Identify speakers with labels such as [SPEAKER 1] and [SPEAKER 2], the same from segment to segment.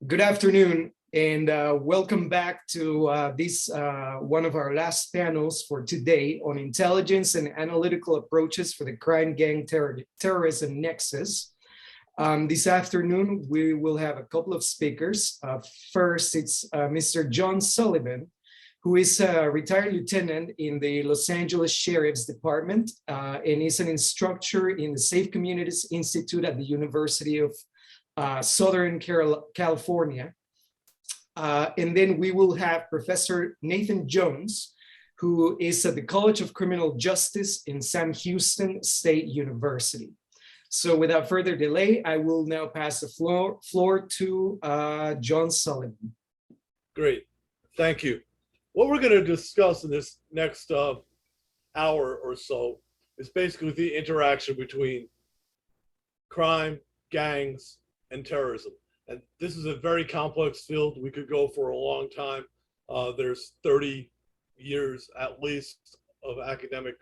[SPEAKER 1] Good afternoon, and welcome back to this one of our last panels for today on intelligence and analytical approaches for the crime gang terrorism nexus. This afternoon, we will have a couple of speakers. First, it's Mr. John Sullivan, who is a retired lieutenant in the Los Angeles Sheriff's Department and is an instructor in the Safe Communities Institute at the University of Southern California. And then we will have Professor Nathan Jones, who is at the College of Criminal Justice in Sam Houston State University. So without further delay, I will now pass the floor to John Sullivan.
[SPEAKER 2] Great, thank you. What we're going to discuss in this next hour or so is basically the interaction between crime, gangs, and terrorism. And this is a very complex field. We could go for a long time. There's 30 years at least of academic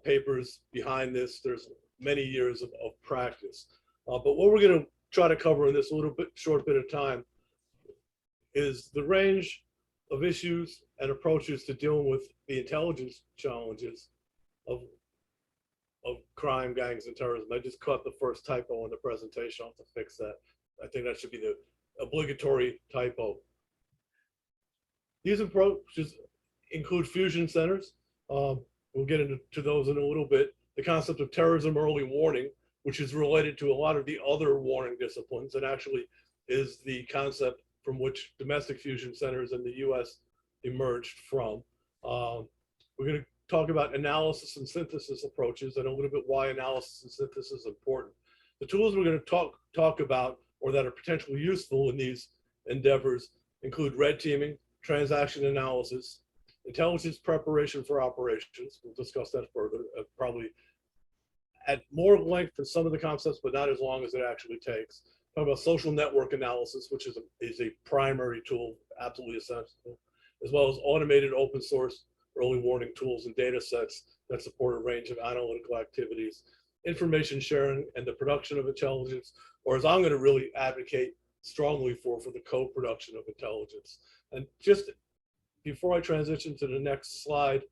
[SPEAKER 2] papers behind this. There's many years of practice. But what we're going to try to cover in this short bit of time is the range of issues and approaches to dealing with the intelligence challenges of crime, gangs, and terrorism. I just caught the first typo in the presentation. I'll have to fix that. I think that should be the obligatory typo. These approaches include fusion centers. We'll get into those in a little bit. The concept of terrorism early warning, which is related to a lot of the other warning disciplines, and actually is the concept from which domestic fusion centers in the US emerged from. We're going to talk about analysis and synthesis approaches and a little bit why analysis and synthesis is important. The tools we're going to talk about or that are potentially useful in these endeavors include red teaming, transaction analysis, intelligence preparation for operations. We'll discuss that further, probably at more length than some of the concepts, but not as long as it actually takes. Talk about social network analysis, which is a primary tool, absolutely essential, as well as automated open source early warning tools and data sets that support a range of analytical activities, information sharing and the production of intelligence, or as I'm going to really advocate strongly for the co-production of intelligence. And just before I transition to the next slide,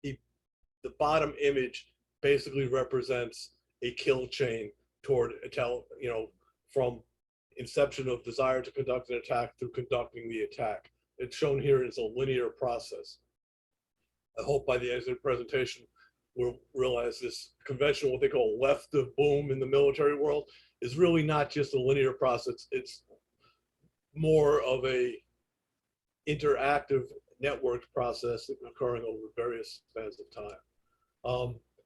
[SPEAKER 2] the bottom image basically represents a kill chain toward from inception of desire to conduct an attack through conducting the attack. It's shown here as a linear process. I hope by the end of the presentation, we'll realize this conventional, what they call left of boom in the military world, is really not just a linear process. It's more of a interactive networked process occurring over various spans of time.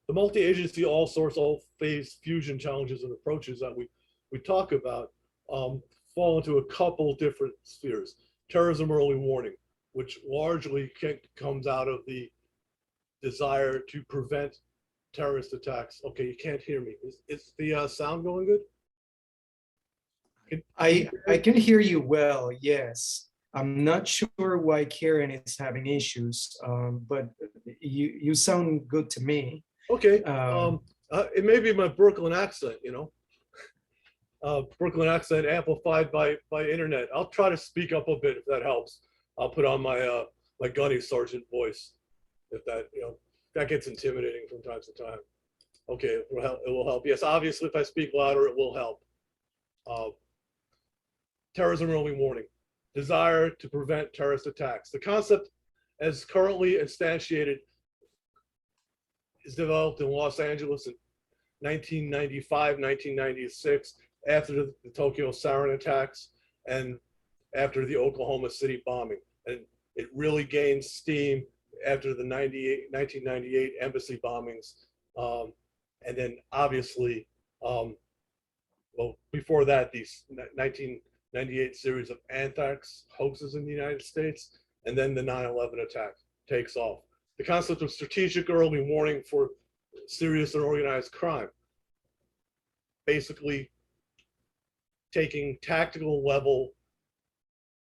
[SPEAKER 2] The multi-agency, all source, all phase fusion challenges and approaches that we talk about fall into a couple different spheres. Terrorism early warning, which largely comes out of the desire to prevent terrorist attacks. Okay, you can't hear me. Is the sound going good?
[SPEAKER 1] I can hear you well, yes. I'm not sure why Karen is having issues, but you sound good to me.
[SPEAKER 2] Okay, it may be my Brooklyn accent, Brooklyn accent amplified by internet. I'll try to speak up a bit if that helps. I'll put on my my gunny sergeant voice if that that gets intimidating from time to time. Okay, it will help. Yes, obviously if I speak louder, it will help. Terrorism early warning, desire to prevent terrorist attacks. The concept as currently instantiated is developed in Los Angeles in 1995, 1996, after the Tokyo sarin attacks and after the Oklahoma City bombing. And it really gained steam after the 1998 embassy bombings. And then obviously, well, before that, these 1998 series of anthrax hoaxes in the United States, and then the 9/11 attack takes off. The concept of strategic early warning for serious and organized crime, basically taking tactical level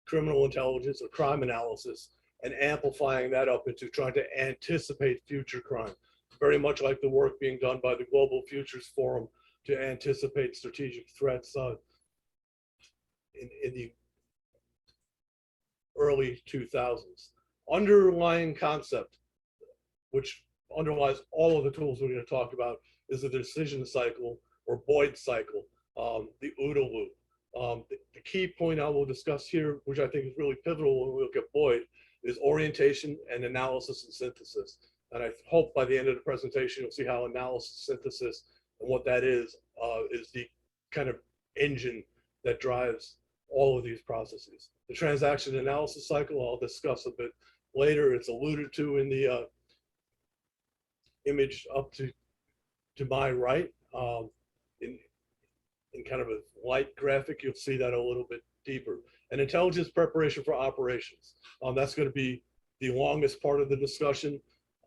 [SPEAKER 2] criminal intelligence or crime analysis and amplifying that up into trying to anticipate future crime. Very much like the work being done by the Global Futures Forum to anticipate strategic threats. in the early 2000s. Underlying concept, which underlies all of the tools we're going to talk about, is the decision cycle or Boyd cycle, the OODA loop. The key point I will discuss here, which I think is really pivotal when we look at Boyd, is orientation and analysis and synthesis. And I hope by the end of the presentation, you'll see how analysis, synthesis, and what that is the kind of engine that drives all of these processes. The transaction analysis cycle, I'll discuss a bit later. It's alluded to in the image up to my right. In kind of a light graphic, you'll see that a little bit deeper. And intelligence preparation for operations. That's going to be the longest part of the discussion.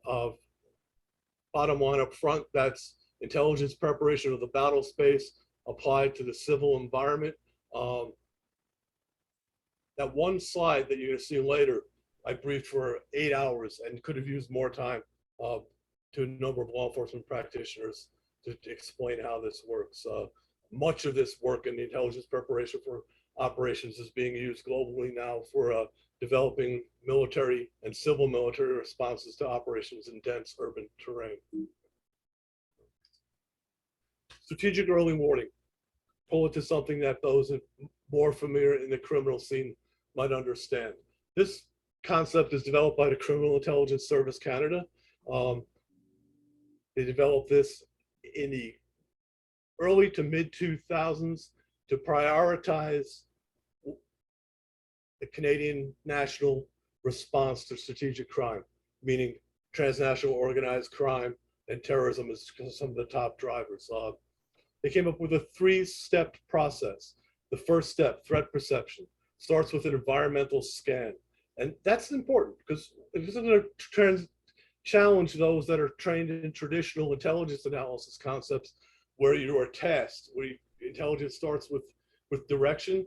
[SPEAKER 2] Bottom line up front, that's intelligence preparation of the battle space applied to the civil environment. That one slide that you're going to see later, I briefed for 8 hours and could have used more time to a number of law enforcement practitioners to explain how this works. Much of this work in the intelligence preparation for operations is being used globally now for developing military and civil military responses to operations in dense urban terrain. Strategic early warning. Pull it to something that those more familiar in the criminal scene might understand. This concept is developed by the Criminal Intelligence Service Canada. They developed this in the early to mid 2000s to prioritize the Canadian national response to strategic crime, meaning transnational organized crime and terrorism is some of the top drivers. They came up with a 3-step process. The first step, threat perception, starts with an environmental scan. And that's important because if it's going to challenge those that are trained in traditional intelligence analysis concepts where you are tasked, where intelligence starts with direction.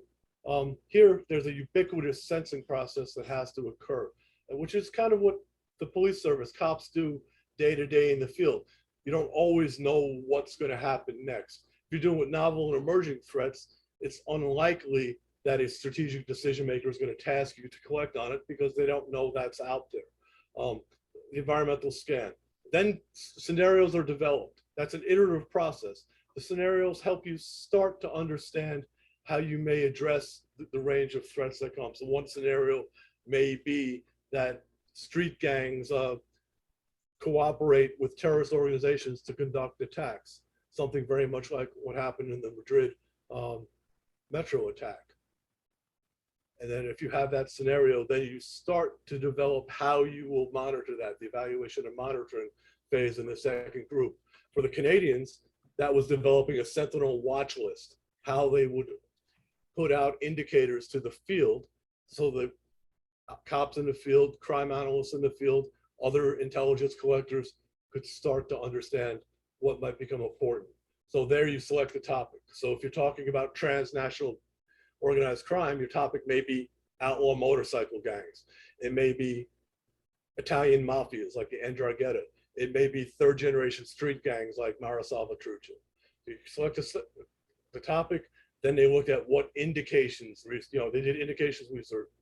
[SPEAKER 2] Here, there's a ubiquitous sensing process that has to occur, which is kind of what the police service, cops do day to day in the field. You don't always know what's going to happen next. If you're dealing with novel and emerging threats, it's unlikely that a strategic decision maker is going to task you to collect on it because they don't know that's out there. The environmental scan. Then scenarios are developed. That's an iterative process. The scenarios help you start to understand how you may address the range of threats that come. So one scenario may be that street gangs cooperate with terrorist organizations to conduct attacks, something very much like what happened in the Madrid metro attack. And then if you have that scenario, then you start to develop how you will monitor that, the evaluation and monitoring phase in the second group. For the Canadians, that was developing a sentinel watch list, how they would put out indicators to the field so the cops in the field, crime analysts in the field, other intelligence collectors could start to understand what might become important. So there you select the topic. So if you're talking about transnational organized crime, your topic may be outlaw motorcycle gangs. It may be Italian mafias like the 'Ndrangheta. It may be third generation street gangs like Mara Salvatrucha. You select the topic, then they looked at what indications, they did indications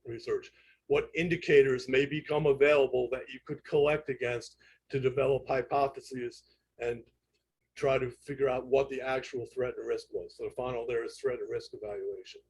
[SPEAKER 2] research, what indicators may become available that you could collect against to develop hypotheses and try to figure out what the actual threat and risk was. So the final there is threat and risk evaluation.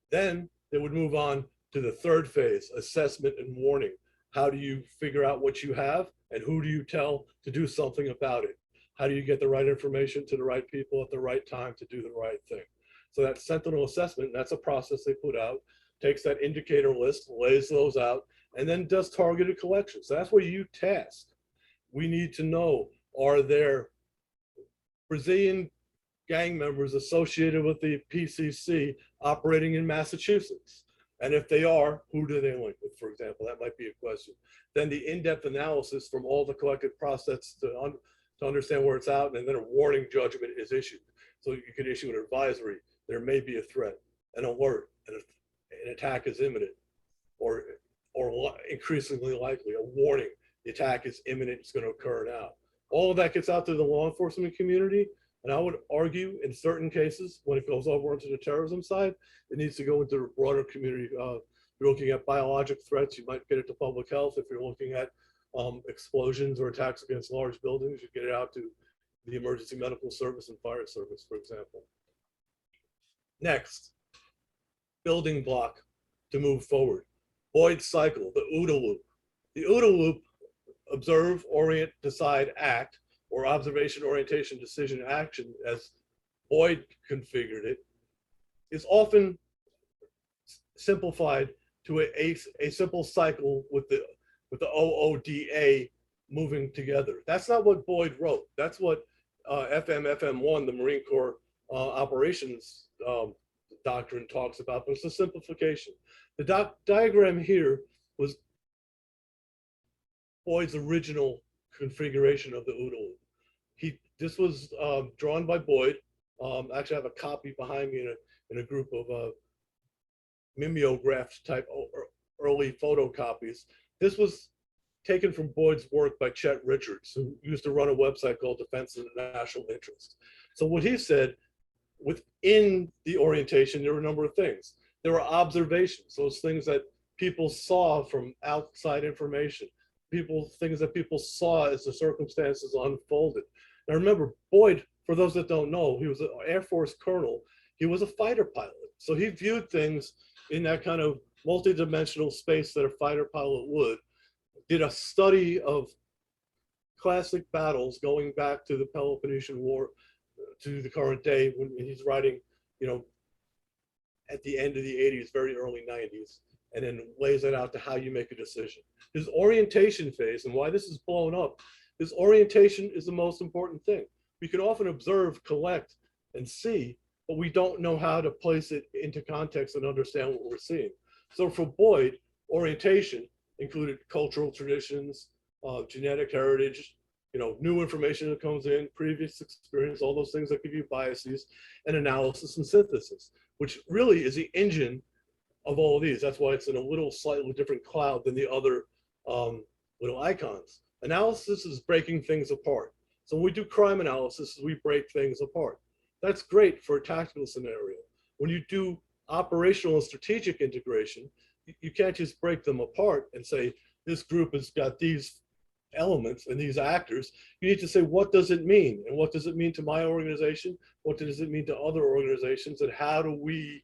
[SPEAKER 2] Then they would move on to the third phase, assessment and warning. How do you figure out what you have and who do you tell to do something about it? How do you get the right information to the right people at the right time to do the right thing? So that sentinel assessment, that's a process they put out, takes that indicator list, lays those out, and then does targeted collection. So that's where you task. We need to know, are there Brazilian gang members associated with the PCC operating in Massachusetts? And if they are, who do they link with, for example? That might be a question. Then the in-depth analysis from all the collected process to understand where it's out, and then a warning judgment is issued. So you can issue an advisory. There may be a threat, an alert, an attack is imminent, or increasingly likely, a warning. The attack is imminent, it's going to occur now. All of that gets out to the law enforcement community, And I would argue in certain cases, when it goes over into the terrorism side, it needs to go into the broader community. If you're looking at biologic threats, you might get it to public health. If you're looking at explosions or attacks against large buildings, you get it out to the emergency medical service and fire service, for example. Next, building block to move forward. Boyd's cycle, the OODA loop. The OODA loop, observe, orient, decide, act, or observation, orientation, decision, action, as Boyd configured it, is often simplified to a simple cycle with the OODA moving together. That's not what Boyd wrote. That's what FM1, the Marine Corps operations doctrine, talks about, but it's a simplification. The diagram here was Boyd's original configuration of the OODA loop. This was drawn by Boyd. Actually, I have a copy behind me in a group of mimeographed type early photocopies. This was taken from Boyd's work by Chet Richards, who used to run a website called Defense of the National Interest. So what he said, within the orientation, there were a number of things. There were observations, those things that people saw from outside information, things that people saw as the circumstances unfolded. Now remember, Boyd, for those that don't know, he was an Air Force colonel. He was a fighter pilot. So he viewed things in that kind of multidimensional space that a fighter pilot would, did a study of classic battles going back to the Peloponnesian War to the current day, when he's writing, at the end of the 80s, very early 90s, and then lays it out to how you make a decision. His orientation phase, and why this is blown up, his orientation is the most important thing. We can often observe, collect, and see, but we don't know how to place it into context and understand what we're seeing. So for Boyd, orientation included cultural traditions, genetic heritage, new information that comes in, previous experience, all those things that give you biases, and analysis and synthesis, which really is the engine of all of these. That's why it's in a little slightly different cloud than the other little icons. Analysis is breaking things apart. So when we do crime analysis, we break things apart. That's great for a tactical scenario. When you do operational and strategic integration, you can't just break them apart and say, this group has got these elements and these actors. You need to say, what does it mean? And what does it mean to my organization? What does it mean to other organizations? And how do we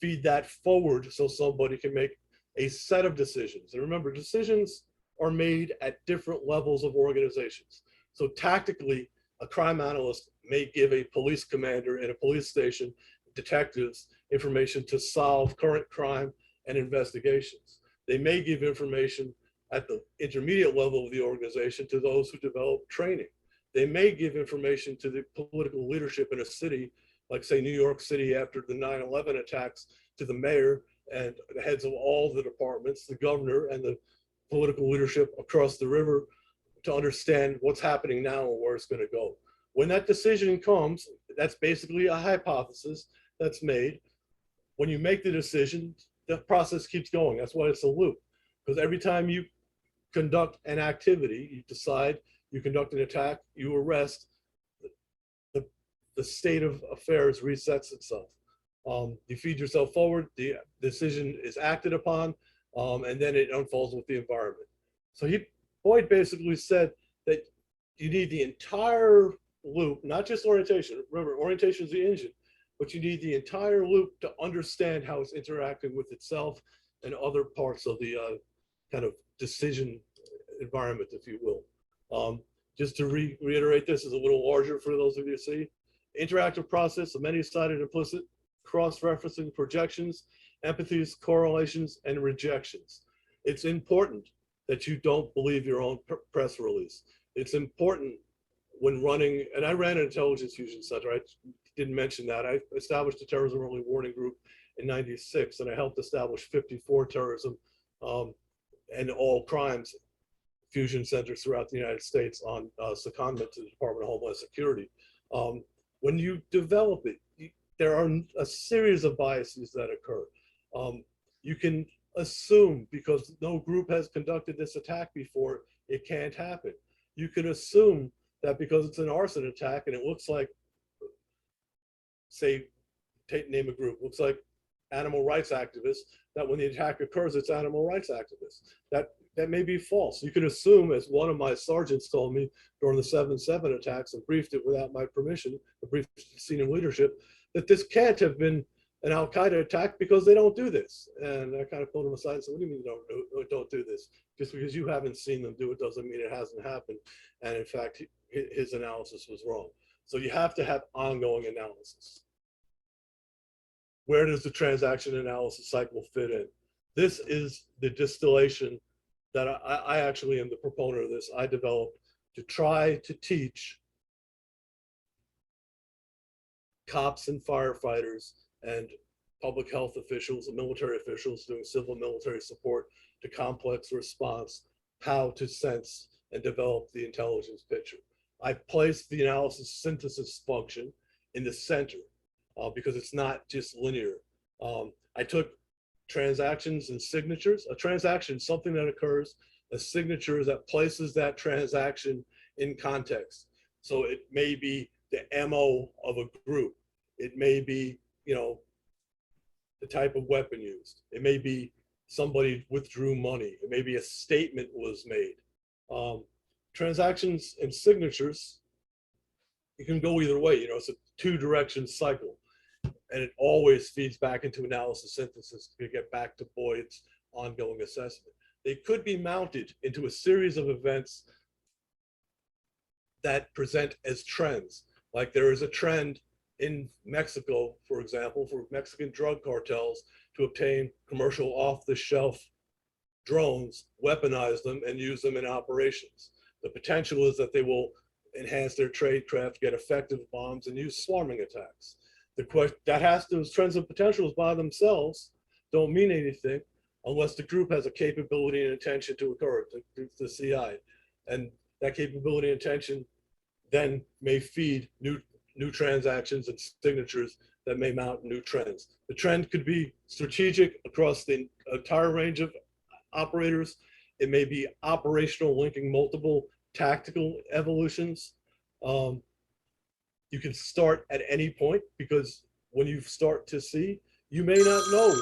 [SPEAKER 2] feed that forward so somebody can make a set of decisions? And remember, decisions are made at different levels of organizations. So tactically, a crime analyst may give a police commander in a police station, detectives, information to solve current crime and investigations. They may give information at the intermediate level of the organization to those who develop training. They may give information to the political leadership in a city, like say New York City after the 9/11 attacks, to the mayor and the heads of all the departments, the governor and the political leadership across the river, to understand what's happening now and where it's going to go. When that decision comes, that's basically a hypothesis that's made. When you make the decision, the process keeps going. That's why it's a loop. Because every time you conduct an activity, you decide, you conduct an attack, you arrest, the state of affairs resets itself. You feed yourself forward, the decision is acted upon, and then it unfolds with the environment. So Boyd basically said that you need the entire loop, not just orientation. Remember, orientation is the engine, but you need the entire loop to understand how it's interacting with itself and other parts of the kind of decision environment, if you will. Just to reiterate, this is a little larger for those of you to see. Interactive process of many-sided implicit, cross-referencing projections, empathies, correlations, and rejections. It's important that you don't believe your own press release. It's important when running, and I ran an intelligence fusion center. I didn't mention that. I established a terrorism early warning group in '96, and I helped establish 54 terrorism and all crimes fusion centers throughout the United States on secondment to the Department of Homeland Security. When you develop it, there are a series of biases that occur. You can assume, because no group has conducted this attack before, it can't happen. You can assume that because it's an arson attack and it looks like say, name a group, looks like animal rights activists, that when the attack occurs, it's animal rights activists. That may be false. You can assume, as one of my sergeants told me during the 7/7 attacks and briefed it without my permission, the brief senior leadership, that this can't have been an Al-Qaeda attack because they don't do this. And I kind of pulled him aside and said, what do you mean you don't do this? Just because you haven't seen them do it doesn't mean it hasn't happened. And in fact, his analysis was wrong. So you have to have ongoing analysis. Where does the transaction analysis cycle fit in? This is the distillation that I actually am the proponent of this. I developed to try to teach cops and firefighters and public health officials and military officials doing civil military support to complex response how to sense and develop the intelligence picture. I placed the analysis synthesis function in the center because it's not just linear. I took transactions and signatures. A transaction is something that occurs. A signature is that places that transaction in context. So it may be the MO of a group. It may be, the type of weapon used. It may be somebody withdrew money. It may be a statement was made. Transactions and signatures, it can go either way. It's a two-direction cycle. And it always feeds back into analysis synthesis to get back to Boyd's ongoing assessment. They could be mounted into a series of events that present as trends. Like there is a trend in Mexico, for example, for Mexican drug cartels to obtain commercial off-the-shelf drones, weaponize them, and use them in operations. The potential is that they will enhance their tradecraft, get effective bombs, and use swarming attacks. The question that has those trends and potentials by themselves don't mean anything unless the group has a capability and intention to occur, the CI. And that capability and intention then may feed new transactions and signatures that may mount new trends. The trend could be strategic across the entire range of operators. It may be operational, linking multiple tactical evolutions. You can start at any point because when you start to see, you may not know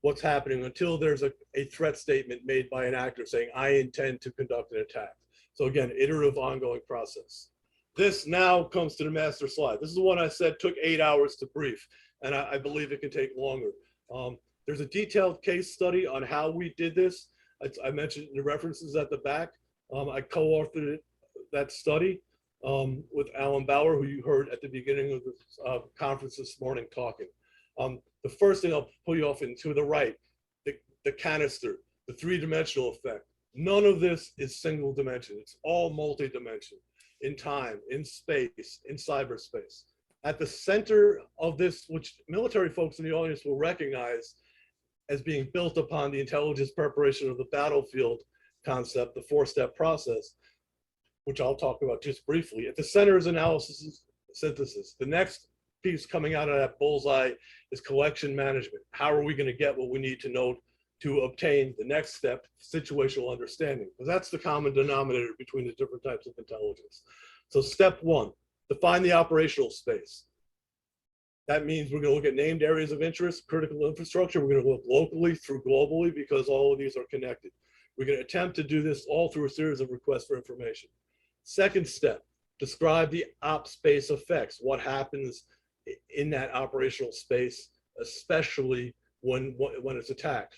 [SPEAKER 2] what's happening until there's a threat statement made by an actor saying, I intend to conduct an attack. So again, iterative ongoing process. This now comes to the master slide. This is the one I said took 8 hours to brief, and I believe it can take longer. There's a detailed case study on how we did this. I mentioned the references at the back. I co-authored that study with Alan Bauer, who you heard at the beginning of the conference this morning talking. The first thing I'll pull you off into the right, the canister, the three-dimensional effect. None of this is single dimension. It's all multi-dimension in time, in space, in cyberspace. At the center of this, which military folks in the audience will recognize as being built upon the intelligence preparation of the battlefield concept, the four-step process, which I'll talk about just briefly. At the center is analysis synthesis. The next piece coming out of that bullseye is collection management. How are we going to get what we need to know to obtain the next step, situational understanding? Because that's the common denominator between the different types of intelligence. So step one, define the operational space. That means we're going to look at named areas of interest, critical infrastructure. We're going to look locally through globally because all of these are connected. We're going to attempt to do this all through a series of requests for information. Second step, describe the op space effects. What happens in that operational space, especially when it's attacked.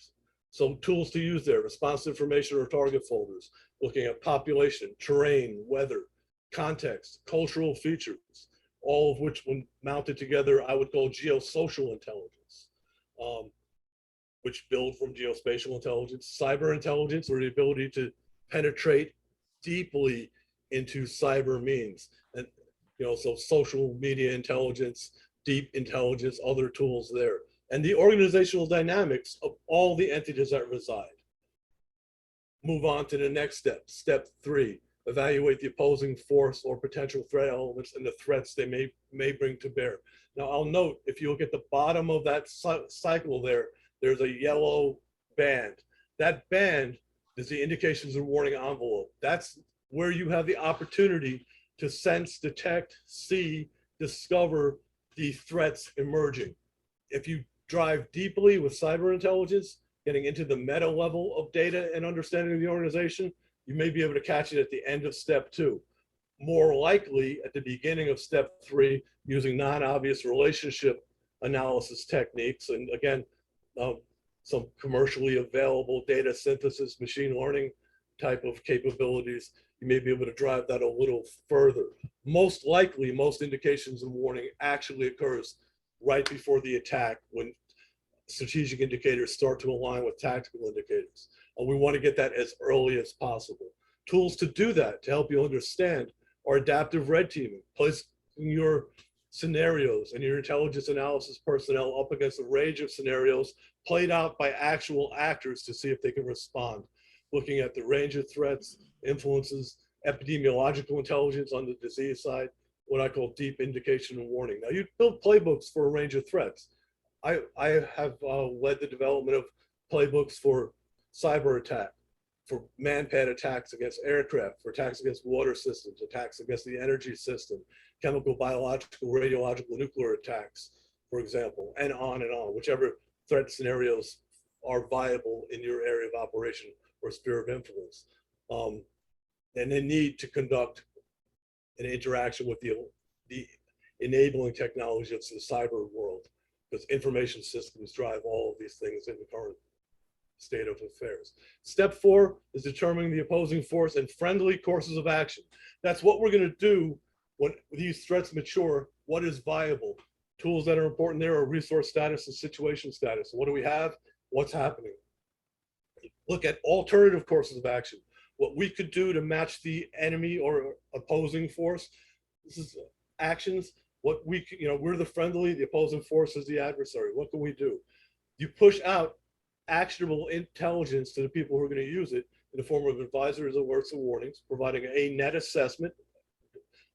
[SPEAKER 2] So tools to use there, response information or target folders, looking at population, terrain, weather, context, cultural features, all of which when mounted together, I would call geosocial intelligence, which build from geospatial intelligence, cyber intelligence, or the ability to penetrate deeply into cyber means. And so social media intelligence, deep intelligence, other tools there, and the organizational dynamics of all the entities that reside. Move on to the next step. Step three, evaluate the opposing force or potential threat elements and the threats they may bring to bear. Now I'll note, if you look at the bottom of that cycle there, there's a yellow band. That band is the indications and warning envelope. That's where you have the opportunity to sense, detect, see, discover the threats emerging. If you drive deeply with cyber intelligence, getting into the meta level of data and understanding of the organization, you may be able to catch it at the end of step 2. More likely at the beginning of step 3, using non-obvious relationship analysis techniques. And again, some commercially available data synthesis, machine learning type of capabilities, you may be able to drive that a little further. Most likely, most indications and warning actually occurs right before the attack, when strategic indicators start to align with tactical indicators. And we want to get that as early as possible. Tools to do that, to help you understand, are adaptive red teaming, placing your scenarios and your intelligence analysis personnel up against a range of scenarios played out by actual actors to see if they can respond. Looking at the range of threats, influences, epidemiological intelligence on the disease side, what I call deep indication and warning. Now, you build playbooks for a range of threats. I have led the development of playbooks for cyber attack, for man-pad attacks against aircraft, for attacks against water systems, attacks against the energy system, chemical, biological, radiological, nuclear attacks, for example, and on, whichever threat scenarios are viable in your area of operation or sphere of influence. And they need to conduct an interaction with the enabling technology of the cyber world, because information systems drive all of these things in the current state of affairs. Step 4 is determining the opposing force and friendly courses of action. That's what we're going to do when these threats mature. What is viable? Tools that are important there are resource status and situation status. What do we have? What's happening? Look at alternative courses of action. What we could do to match the enemy or opposing force. This is actions. What we, we're the friendly, the opposing force is the adversary. What can we do? You push out actionable intelligence to the people who are going to use it in the form of advisors, alerts, and warnings, providing a net assessment.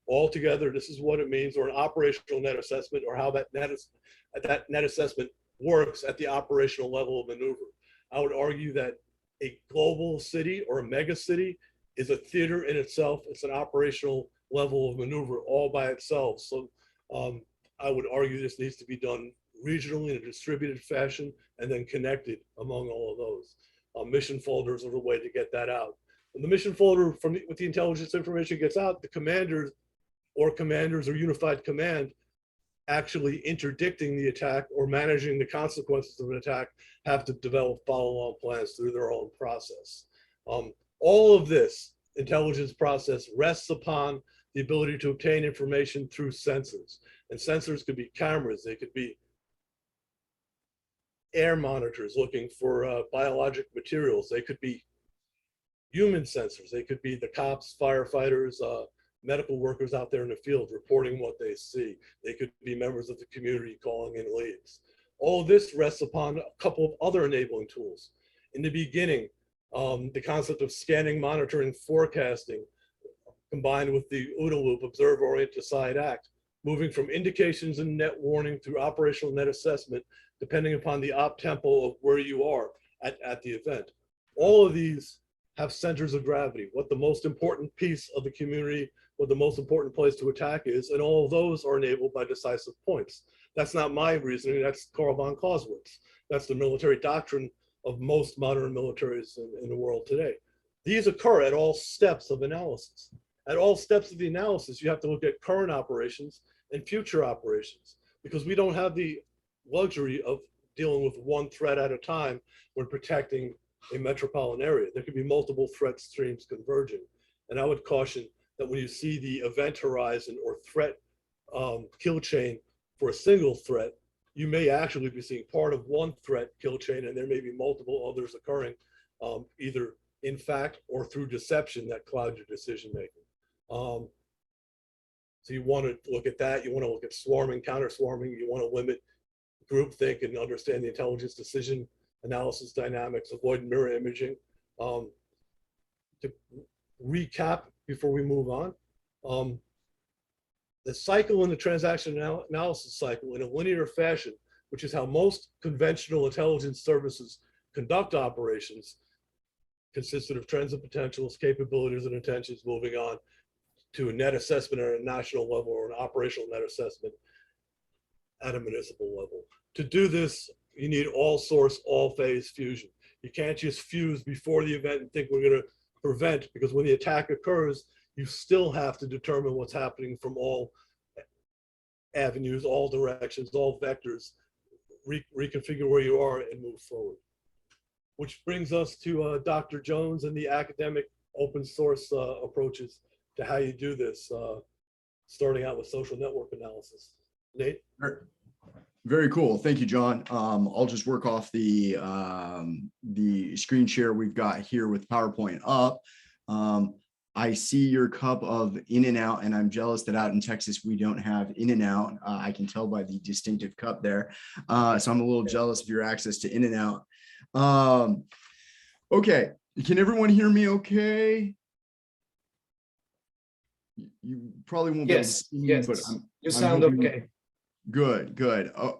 [SPEAKER 2] Altogether, this is what it means, or an operational net assessment, or how that net assessment works at the operational level of maneuver. I would argue that a global city or a mega city is a theater in itself. It's an operational level of maneuver all by itself. So I would argue this needs to be done regionally in a distributed fashion and then connected among all of those. Mission folders are the way to get that out. When the mission folder with the intelligence information gets out, the commanders or unified command actually interdicting the attack or managing the consequences of an attack have to develop follow-on plans through their own process. All of this intelligence process rests upon the ability to obtain information through sensors. And sensors could be cameras, they could be air monitors looking for biologic materials, they could be human sensors, they could be the cops, firefighters, medical workers out there in the field reporting what they see. They could be members of the community calling in leads. All of this rests upon a couple of other enabling tools. In the beginning, the concept of scanning, monitoring, forecasting, combined with the OODA loop, observe, orient, decide, act, moving from indications and net warning through operational net assessment, depending upon the op tempo of where you are at the event. All of these have centers of gravity, what the most important piece of the community, what the most important place to attack is, and all of those are enabled by decisive points. That's not my reasoning, that's Karl von Clausewitz. That's the military doctrine of most modern militaries in the world today. These occur at all steps of analysis. At all steps of the analysis, you have to look at current operations and future operations, because we don't have the luxury of dealing with one threat at a time when protecting a metropolitan area. There could be multiple threat streams converging. And I would caution that when you see the event horizon or threat kill chain for a single threat, you may actually be seeing part of one threat kill chain, and there may be multiple others occurring, either in fact or through deception that cloud your decision making. So you want to look at that. You want to look at swarming, counter swarming. You want to limit groupthink and understand the intelligence decision analysis dynamics, avoid mirror imaging. To recap before we move on, the cycle in the transaction analysis cycle in a linear fashion, which is how most conventional intelligence services conduct operations, consisted of trends and potentials, capabilities and intentions moving on to a net assessment at a national level or an operational net assessment at a municipal level. To do this, you need all source, all phase fusion. You can't just fuse before the event and think we're going to prevent, because when the attack occurs, you still have to determine what's happening from all avenues, all directions, all vectors, reconfigure where you are and move forward. Which brings us to Dr. Jones and the academic open source approaches to how you do this, starting out with social network analysis. Nate?
[SPEAKER 3] Very cool. Thank you, John. I'll just work off the screen share we've got here with PowerPoint up. I see your cup of In-N-Out, and I'm jealous that out in Texas we don't have In-N-Out. I can tell by the distinctive cup there. So I'm a little jealous of your access to In-N-Out. Okay, can everyone hear me okay? You probably won't be able to see me, but
[SPEAKER 1] you sound okay.
[SPEAKER 3] Good.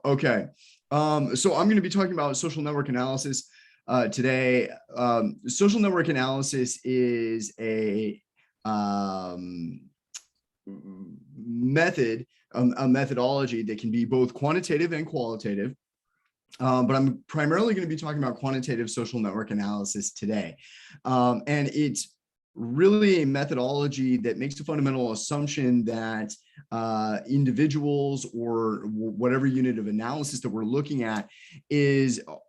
[SPEAKER 3] Okay. So I'm going to be talking about social network analysis today. Social network analysis is a methodology that can be both quantitative and qualitative. But I'm primarily going to be talking about quantitative social network analysis today. And it's really a methodology that makes a fundamental assumption that individuals or whatever unit of analysis that we're looking at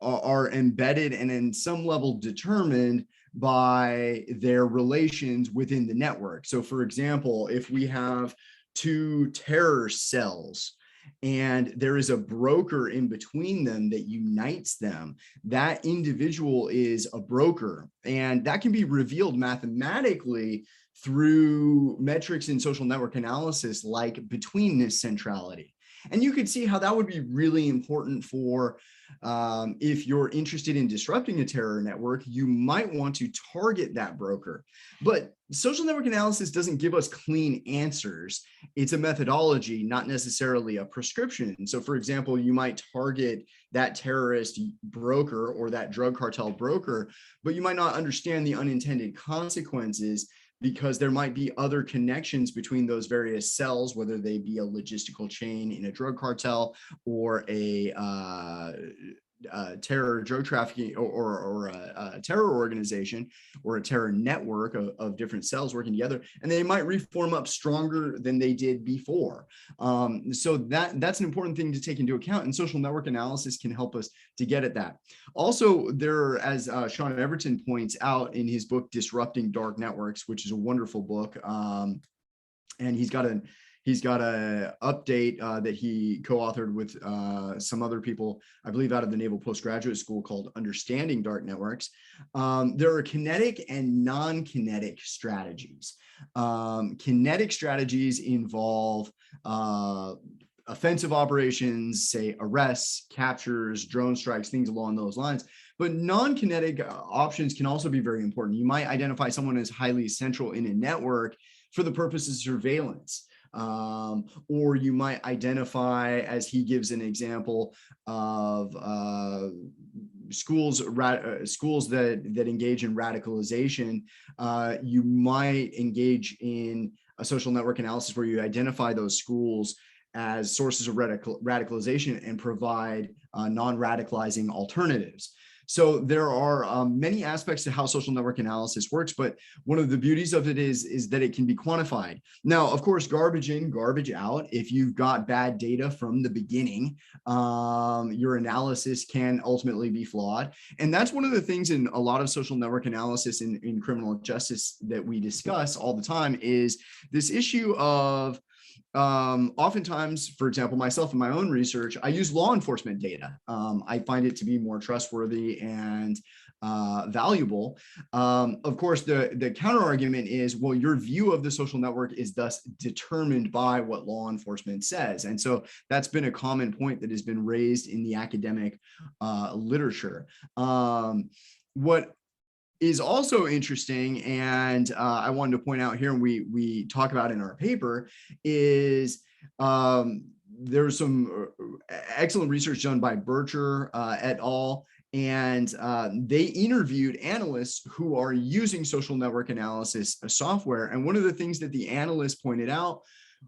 [SPEAKER 3] are embedded and in some level determined by their relations within the network. So for example, if we have two terror cells and there is a broker in between them that unites them, that individual is a broker. And that can be revealed mathematically through metrics in social network analysis, like betweenness centrality. And you could see how that would be really important for if you're interested in disrupting a terror network, you might want to target that broker. But social network analysis doesn't give us clean answers. It's a methodology, not necessarily a prescription. So for example, you might target that terrorist broker or that drug cartel broker, but you might not understand the unintended consequences, because there might be other connections between those various cells, whether they be a logistical chain in a drug cartel or a terror drug trafficking or a terror organization or a terror network of different cells working together, and they might reform up stronger than they did before. So that's an important thing to take into account, and social network analysis can help us to get at that. Also, there, as Sean Everton points out in his book, Disrupting Dark Networks, which is a wonderful book, and he's got a update that he co-authored with some other people, I believe out of the Naval Postgraduate School, called Understanding Dark Networks. There are kinetic and non-kinetic strategies. Kinetic strategies involve offensive operations, say arrests, captures, drone strikes, things along those lines. But non-kinetic options can also be very important. You might identify someone as highly central in a network for the purpose of surveillance. Or you might identify, as he gives an example of schools that engage in radicalization. You might engage in a social network analysis where you identify those schools as sources of radicalization and provide non-radicalizing alternatives. So there are many aspects to how social network analysis works, but one of the beauties of it is that it can be quantified. Now, of course, garbage in, garbage out. If you've got bad data from the beginning, your analysis can ultimately be flawed. And that's one of the things in a lot of social network analysis in criminal justice that we discuss all the time, is this issue of oftentimes, for example, myself in my own research, I use law enforcement data. I find it to be more trustworthy and valuable. Of course, the counter argument is, well, your view of the social network is thus determined by what law enforcement says. And so that's been a common point that has been raised in the academic literature. What is also interesting, and I wanted to point out here, and we talk about in our paper, is there's some excellent research done by Bircher et al. and they interviewed analysts who are using social network analysis software. And one of the things that the analysts pointed out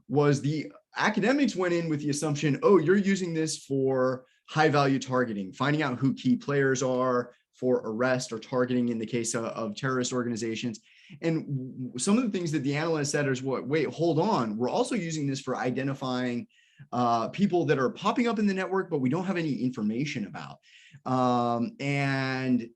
[SPEAKER 3] was the academics went in with the assumption, oh, you're using this for high value targeting, finding out who key players are for arrest or targeting in the case of terrorist organizations. And some of the things that the analyst said is, wait, hold on. We're also using this for identifying people that are popping up in the network, but we don't have any information about. And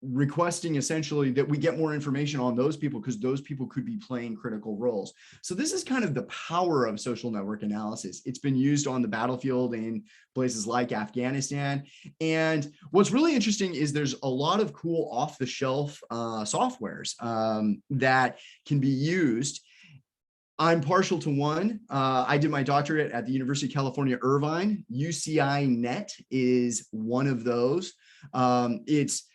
[SPEAKER 3] requesting essentially that we get more information on those people because those people could be playing critical roles. So this is kind of the power of social network analysis. It's been used on the battlefield in places like Afghanistan. And what's really interesting is there's a lot of cool off-the-shelf softwares that can be used. I'm partial to one. I did my doctorate at the University of California, Irvine. UCI Net is one of those. It's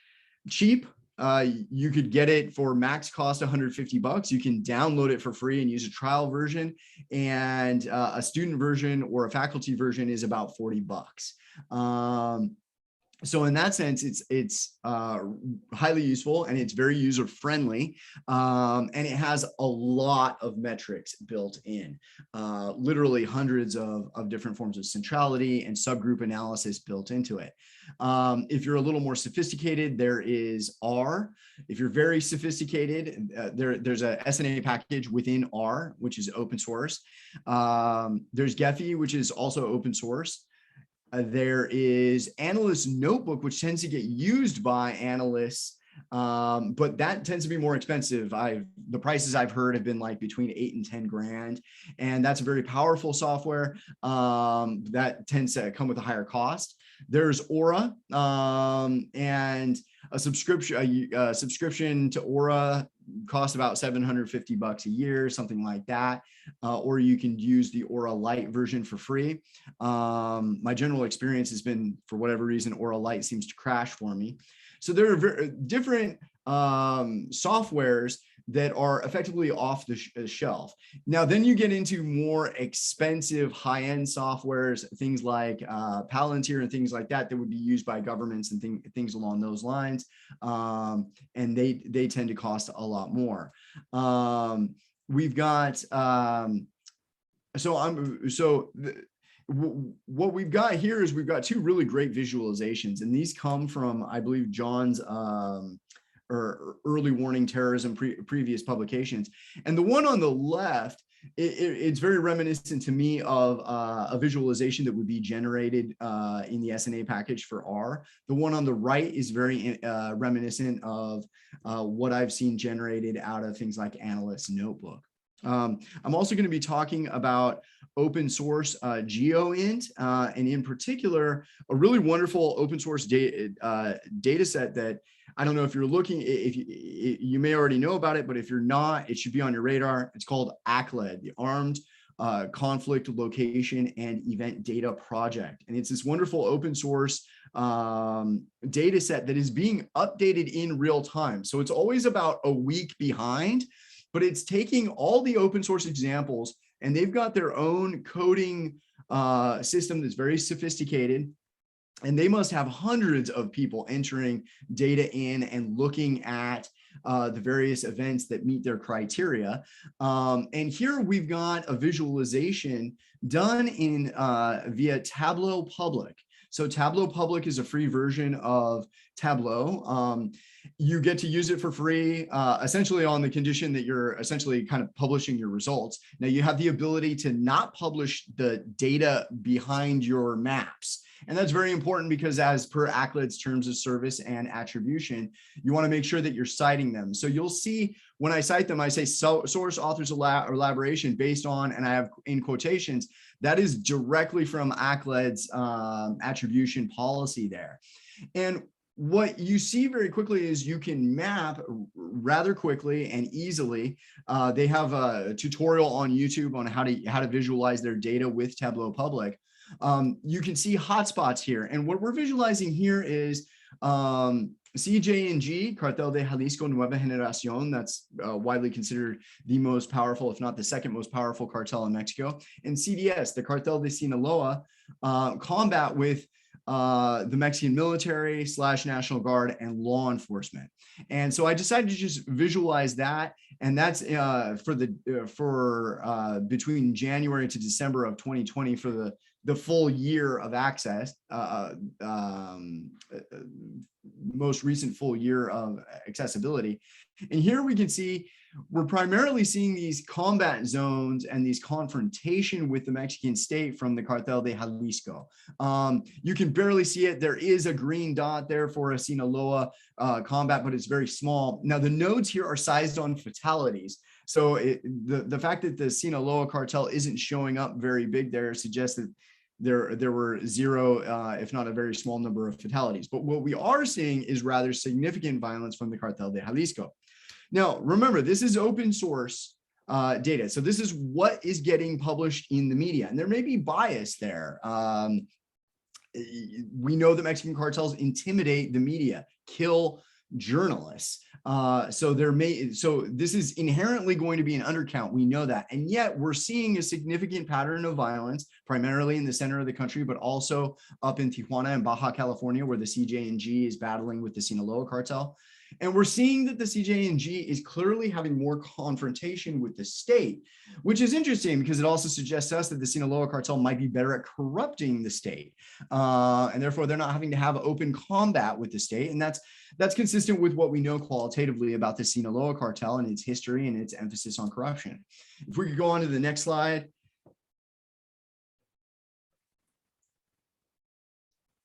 [SPEAKER 3] cheap. You could get it for max cost $150. You can download it for free and use a trial version, and a student version or a faculty version is about $40. So in that sense, it's highly useful and it's very user friendly, and it has a lot of metrics built in, literally hundreds of different forms of centrality and subgroup analysis built into it. If you're a little more sophisticated, there is R. If you're very sophisticated, there's a SNA package within R, which is open source. There's Gephi, which is also open source. There is Analyst Notebook, which tends to get used by analysts, but that tends to be more expensive. The prices I've heard have been like between 8 and 10 grand, and that's a very powerful software that tends to come with a higher cost. There's Aura, and a subscription to Aura costs about $750 a year, something like that. Or you can use the Aura Lite version for free. My general experience has been, for whatever reason, Aura Lite seems to crash for me. So there are different softwares that are effectively off the shelf. Now, then you get into more expensive high-end softwares, things like Palantir and things like that would be used by governments and things along those lines. And they tend to cost a lot more. We've got, what we've got here is we've got two really great visualizations, and these come from, I believe, John's or early warning terrorism previous publications. And the one on the left, it's very reminiscent to me of a visualization that would be generated in the SNA package for R. The one on the right is very reminiscent of what I've seen generated out of things like Analyst Notebook. I'm also going to be talking about open source GeoInt, and in particular, a really wonderful open source data set that I don't know if you're looking, if you may already know about it, but if you're not, it should be on your radar. It's called ACLED, the Armed Conflict Location and Event Data Project. And it's this wonderful open source data set that is being updated in real time. So it's always about a week behind, but it's taking all the open source examples, and they've got their own coding system that's very sophisticated. And they must have hundreds of people entering data in and looking at the various events that meet their criteria. And here we've got a visualization done in via Tableau Public. So Tableau Public is a free version of Tableau. You get to use it for free, essentially on the condition that you're essentially kind of publishing your results. Now you have the ability to not publish the data behind your maps. And that's very important because as per ACLED's terms of service and attribution, you want to make sure that you're citing them. So you'll see when I cite them, I say source, authors, or elaboration based on, and I have in quotations, that is directly from ACLED's attribution policy there. And what you see very quickly is you can map rather quickly and easily. They have a tutorial on YouTube on how to visualize their data with Tableau Public. You can see hotspots here. And what we're visualizing here is CJNG, Cartel de Jalisco Nueva Generación. That's widely considered the most powerful, if not the second most powerful cartel in Mexico. And CDS, the Cartel de Sinaloa, combat with the Mexican military / National Guard and law enforcement. And so I decided to just visualize that. And that's between January to December of 2020 for the full year of access, most recent full year of accessibility. And here we can see we're primarily seeing these combat zones and these confrontation with the Mexican state from the Cartel de Jalisco. You can barely see it. There is a green dot there for a Sinaloa combat, but it's very small. Now the nodes here are sized on fatalities. So the fact that the Sinaloa cartel isn't showing up very big there suggests that there were zero, if not a very small number of fatalities. But what we are seeing is rather significant violence from the Cartel de Jalisco. Now, remember, this is open source data. So this is what is getting published in the media. And there may be bias there. We know that Mexican cartels intimidate the media, kill journalists. So this is inherently going to be an undercount. We know that. And yet we're seeing a significant pattern of violence, primarily in the center of the country, but also up in Tijuana and Baja California, where the CJ&G is battling with the Sinaloa cartel. And we're seeing that the CJ&G is clearly having more confrontation with the state, which is interesting because it also suggests to us that the Sinaloa cartel might be better at corrupting the state. And therefore, they're not having to have open combat with the state. And that's consistent with what we know qualitatively about the Sinaloa cartel and its history and its emphasis on corruption. If we could go on to the next slide.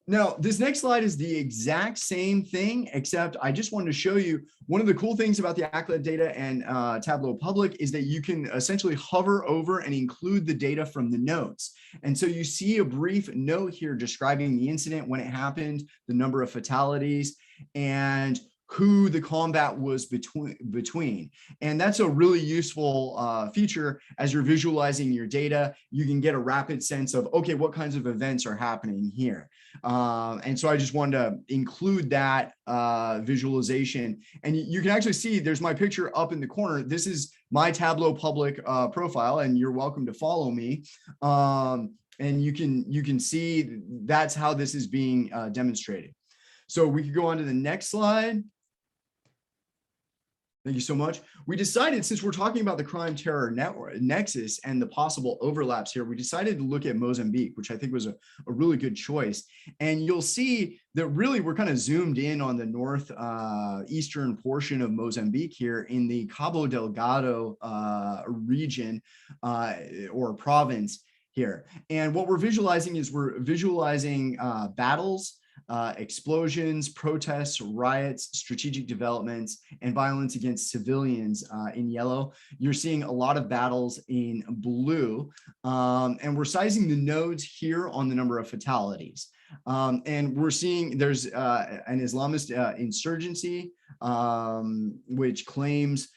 [SPEAKER 3] Now, this next slide is the exact same thing, except I just wanted to show you one of the cool things about the ACLED data and Tableau Public is that you can essentially hover over and include the data from the notes. And so you see a brief note here describing the incident, when it happened, the number of fatalities, and who the combat was between. And that's a really useful feature as you're visualizing your data. You can get a rapid sense of, okay, what kinds of events are happening here. And so I just wanted to include that visualization. And you can actually see there's my picture up in the corner. This is my Tableau Public profile, and you're welcome to follow me. And you can see that's how this is being demonstrated. So we could go on to the next slide. Thank you so much. We decided, since we're talking about the crime terror network nexus and the possible overlaps here, we decided to look at Mozambique, which I think was a really good choice. And you'll see that really we're kind of zoomed in on the northeastern portion of Mozambique here in the Cabo Delgado region or province here. And what we're visualizing is battles, explosions, protests, riots, strategic developments, and violence against civilians in yellow. You're seeing a lot of battles in blue, and we're sizing the nodes here on the number of fatalities. And we're seeing there's an Islamist insurgency, which claims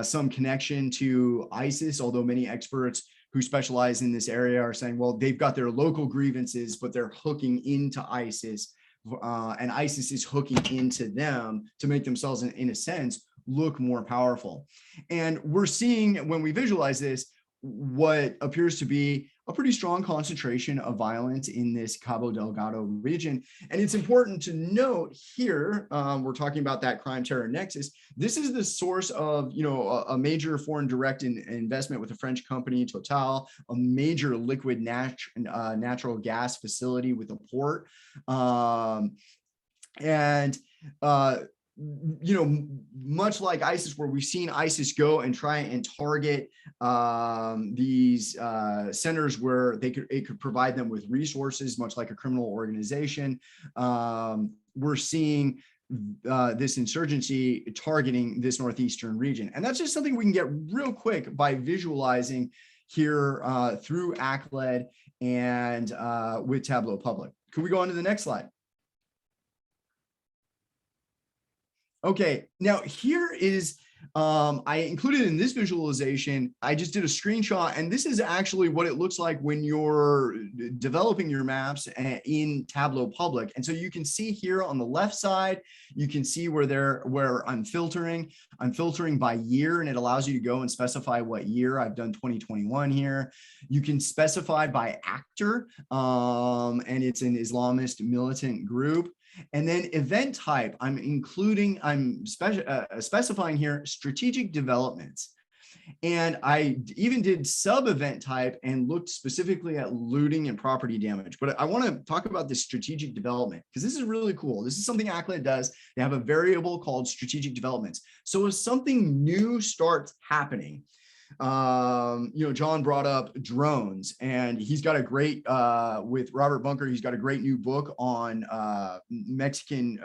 [SPEAKER 3] some connection to ISIS, although many experts who specialize in this area are saying, well, they've got their local grievances, but they're hooking into ISIS. And ISIS is hooking into them to make themselves, in a sense, look more powerful. And we're seeing, when we visualize this, what appears to be a pretty strong concentration of violence in this Cabo Delgado region. And it's important to note here, we're talking about that crime terror nexus. This is the source of, a major foreign direct investment with a French company, Total, a major liquid natural gas facility with a port. Much like ISIS, where we've seen ISIS go and try and target these centers where it could provide them with resources, much like a criminal organization. We're seeing this insurgency targeting this northeastern region. And that's just something we can get real quick by visualizing here through ACLED and with Tableau Public. Could we go on to the next slide? Okay, now here is I included in this visualization, I just did a screenshot, and this is actually what it looks like when you're developing your maps in Tableau Public. And so you can see here on the left side, you can see where I'm filtering. I'm filtering by year, and it allows you to go and specify what year. I've done 2021 here. You can specify by actor, and it's an Islamist militant group. And then event type, I'm specifying here strategic developments. And I even did sub-event type and looked specifically at looting and property damage. But I want to talk about this strategic development, because this is really cool. This is something ACLED does. They have a variable called strategic developments. So if something new starts happening, John brought up drones, and he's got a great, with Robert Bunker, he's got a great new book on Mexican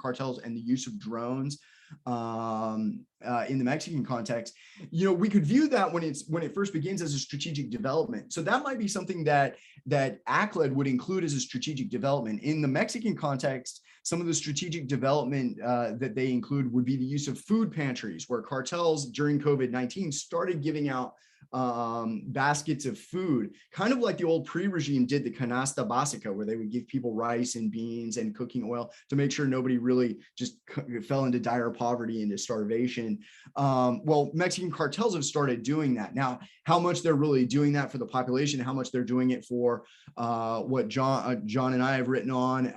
[SPEAKER 3] cartels and the use of drones in the Mexican context. We could view that when it first begins as a strategic development. So that might be something that ACLED would include as a strategic development. In the Mexican context, some of the strategic development that they include would be the use of food pantries, where cartels during COVID-19 started giving out baskets of food, kind of like the old pre-regime did the canasta básica, where they would give people rice and beans and cooking oil to make sure nobody really just fell into dire poverty, into starvation. Well, Mexican cartels have started doing that. Now, how much they're really doing that for the population, how much they're doing it for what John and I have written on,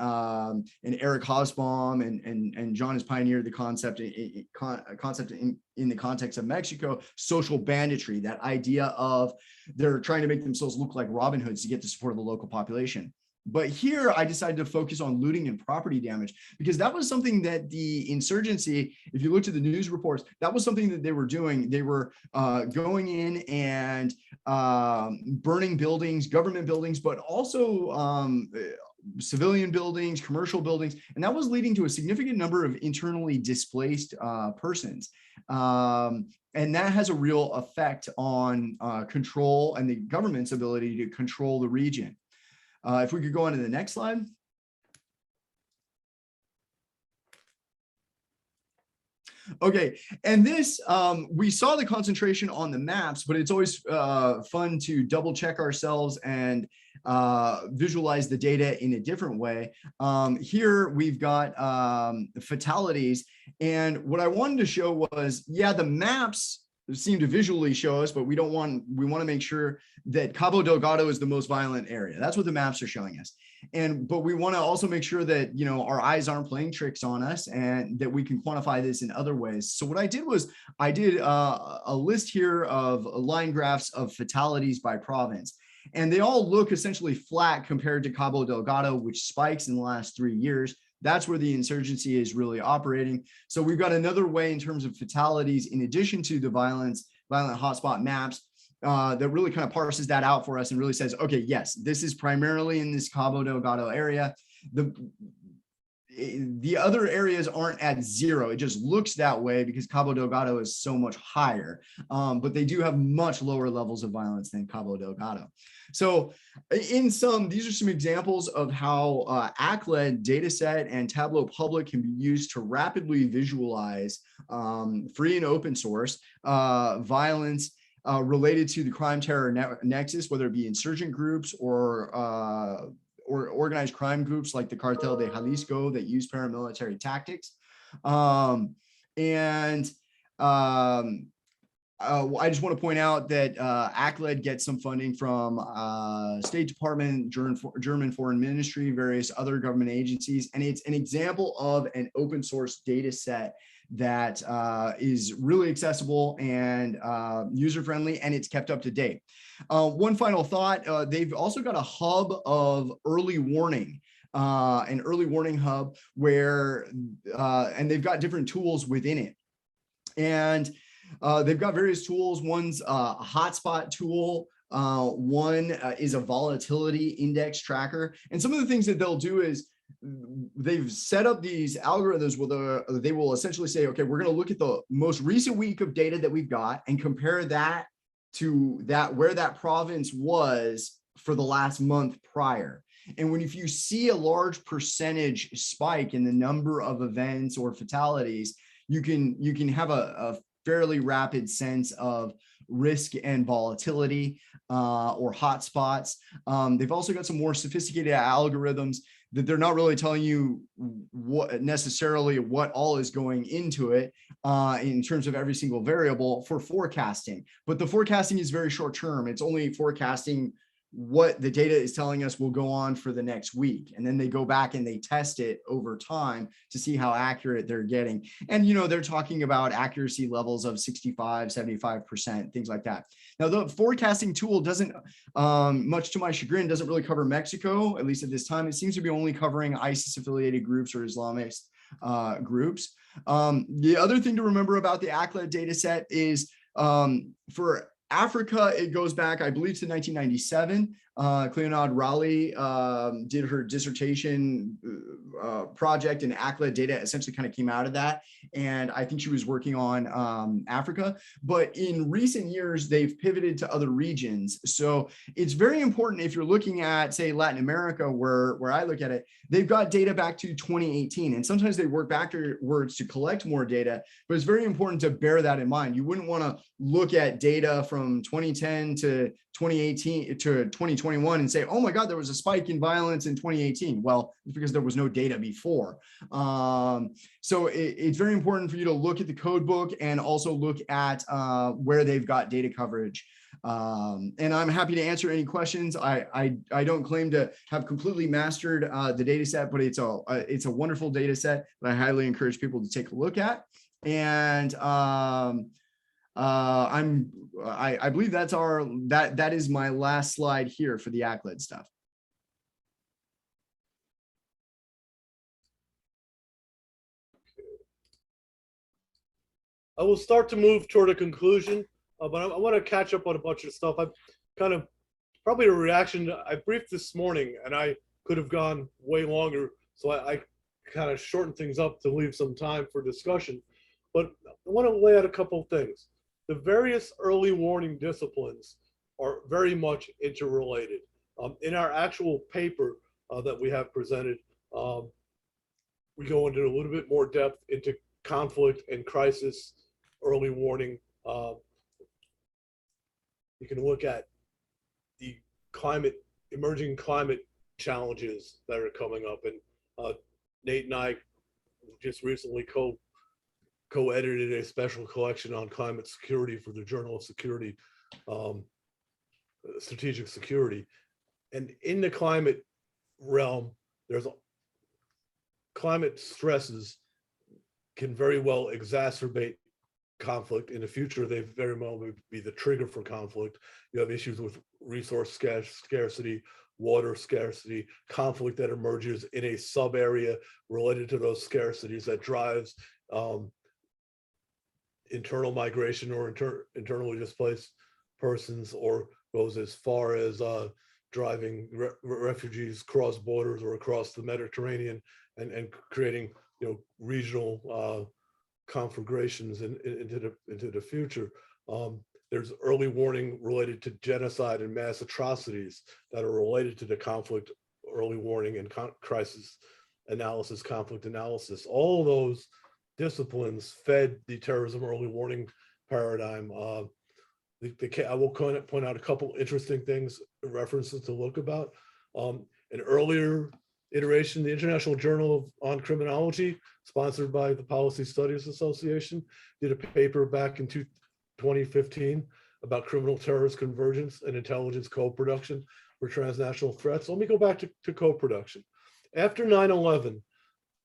[SPEAKER 3] and Eric Hobsbawm and John has pioneered the concept in the context of Mexico, social banditry, that idea of they're trying to make themselves look like Robin Hoods to get the support of the local population. But here I decided to focus on looting and property damage, because that was something that the insurgency, if you look at the news reports, that was something that they were doing. They were going in and burning buildings, government buildings, but also civilian buildings, commercial buildings, and that was leading to a significant number of internally displaced persons. And that has a real effect on control and the government's ability to control the region. If we could go on to the next slide. Okay, and this, we saw the concentration on the maps, but it's always fun to double check ourselves and visualize the data in a different way. Here we've got fatalities, and what I wanted to show was, yeah, the maps seem to visually show us, but we want to make sure that Cabo Delgado is the most violent area. That's what the maps are showing us. But we want to also make sure that, our eyes aren't playing tricks on us, and that we can quantify this in other ways. So what I did was I did a list here of line graphs of fatalities by province, and they all look essentially flat compared to Cabo Delgado, which spikes in the last 3 years. That's where the insurgency is really operating. So we've got another way in terms of fatalities, in addition to the violent hotspot maps, that really kind of parses that out for us and really says, okay, yes, this is primarily in this Cabo Delgado area. The other areas aren't at zero. It just looks that way because Cabo Delgado is so much higher, but they do have much lower levels of violence than Cabo Delgado. So in sum, these are some examples of how ACLED dataset and Tableau Public can be used to rapidly visualize free and open source violence related to the crime terror nexus, whether it be insurgent groups or organized crime groups like the Cartel de Jalisco that use paramilitary tactics. I just want to point out that ACLED gets some funding from State Department, German Foreign Ministry, various other government agencies, and it's an example of an open source data set that is really accessible and user-friendly, and it's kept up to date. One final thought, they've also got a hub of early warning, an early warning hub where, and they've got different tools within it. And they've got various tools. One's a hotspot tool. One is a volatility index tracker. And some of the things that they'll do is they've set up these algorithms where they will essentially say, okay, we're going to look at the most recent week of data that we've got and compare that to where that province was for the last month prior. And if you see a large percentage spike in the number of events or fatalities, you can have a fairly rapid sense of risk and volatility or hotspots. They've also got some more sophisticated algorithms that they're not really telling you what necessarily what all is going into it in terms of every single variable for forecasting. But the forecasting is very short term. It's only forecasting what the data is telling us will go on for the next week. And then they go back and they test it over time to see how accurate they're getting. And, you know, they're talking about accuracy levels of 65, 75%, things like that. Now, the forecasting tool doesn't, much to my chagrin, doesn't really cover Mexico, at least at this time. It seems to be only covering ISIS affiliated groups or Islamist groups. The other thing to remember about the ACLED data set is for Africa, it goes back, I believe, to 1997. Cleonard Raleigh did her dissertation project, and ACLED data essentially kind of came out of that. And I think she was working on Africa. But in recent years, they've pivoted to other regions. So it's very important if you're looking at, say, Latin America, where I look at it, they've got data back to 2018. And sometimes they work backwards to collect more data, but it's very important to bear that in mind. You wouldn't want to look at data from 2010 to 2018 to 2021 and say, oh my God, there was a spike in violence in 2018. Well, it's because there was no data before. So it's very important for you to look at the code book and also look at where they've got data coverage. And I'm happy to answer any questions. I don't claim to have completely mastered the data set, but it's a wonderful data set that I highly encourage people to take a look at. And I believe that's that is my last slide here for the ACLED stuff.
[SPEAKER 2] I will start to move toward a conclusion, but I want to catch up on a bunch of stuff. I've kind of probably a reaction. I briefed this morning, and I could have gone way longer, so I kind of shortened things up to leave some time for discussion. But I want to lay out a couple of things. The various early warning disciplines are very much interrelated. In our actual paper that we have presented, we go into a little bit more depth into conflict and crisis early warning. You can look at the emerging climate challenges that are coming up. And Nate and I just recently co-edited a special collection on climate security for the Journal of Security, Strategic Security. And in the climate realm, climate stresses can very well exacerbate conflict. In the future, they very well be the trigger for conflict. You have issues with resource scarcity, water scarcity, conflict that emerges in a sub area related to those scarcities that drives internal migration or internally displaced persons, or goes as far as driving refugees cross borders or across the Mediterranean and creating, you know, regional conflagrations into the future. There's early warning related to genocide and mass atrocities that are related to the conflict early warning and crisis analysis, conflict analysis. All of those disciplines fed the terrorism early warning paradigm. I will point out a couple interesting things, references to look about. An earlier iteration, the International Journal on Criminology, sponsored by the Policy Studies Association, did a paper back in 2015 about criminal terrorist convergence and intelligence co-production for transnational threats. Let me go back to co-production. After 9/11,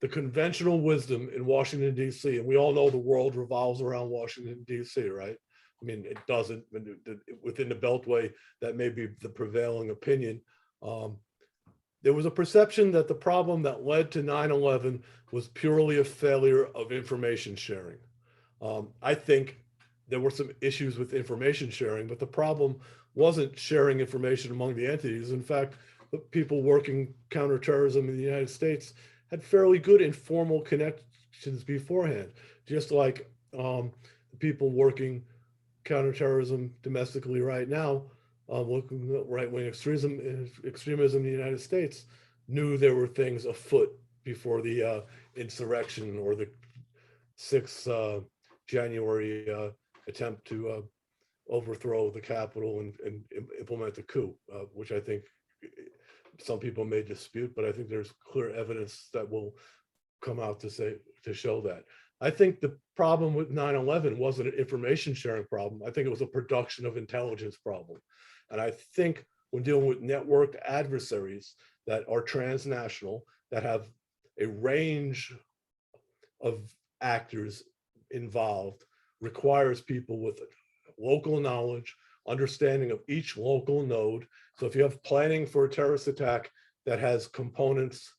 [SPEAKER 2] the conventional wisdom in Washington, D.C., and we all know the world revolves around Washington, D.C., right? I mean, it doesn't, within the Beltway, that may be the prevailing opinion. There was a perception that the problem that led to 9/11 was purely a failure of information sharing. I think there were some issues with information sharing, but the problem wasn't sharing information among the entities. In fact, the people working counterterrorism in the United States had fairly good informal connections beforehand, just like the people working counterterrorism domestically right now, looking at right-wing extremism in the United States, knew there were things afoot before the insurrection or the January attempt to overthrow the Capitol and implement the coup, which I think some people may dispute, but I think there's clear evidence that will come out to show that. I think the problem with 9/11 wasn't an information sharing problem. I think it was a production of intelligence problem. And I think when dealing with networked adversaries that are transnational, that have a range of actors involved, requires people with local knowledge, understanding of each local node. So if you have planning for a terrorist attack that has components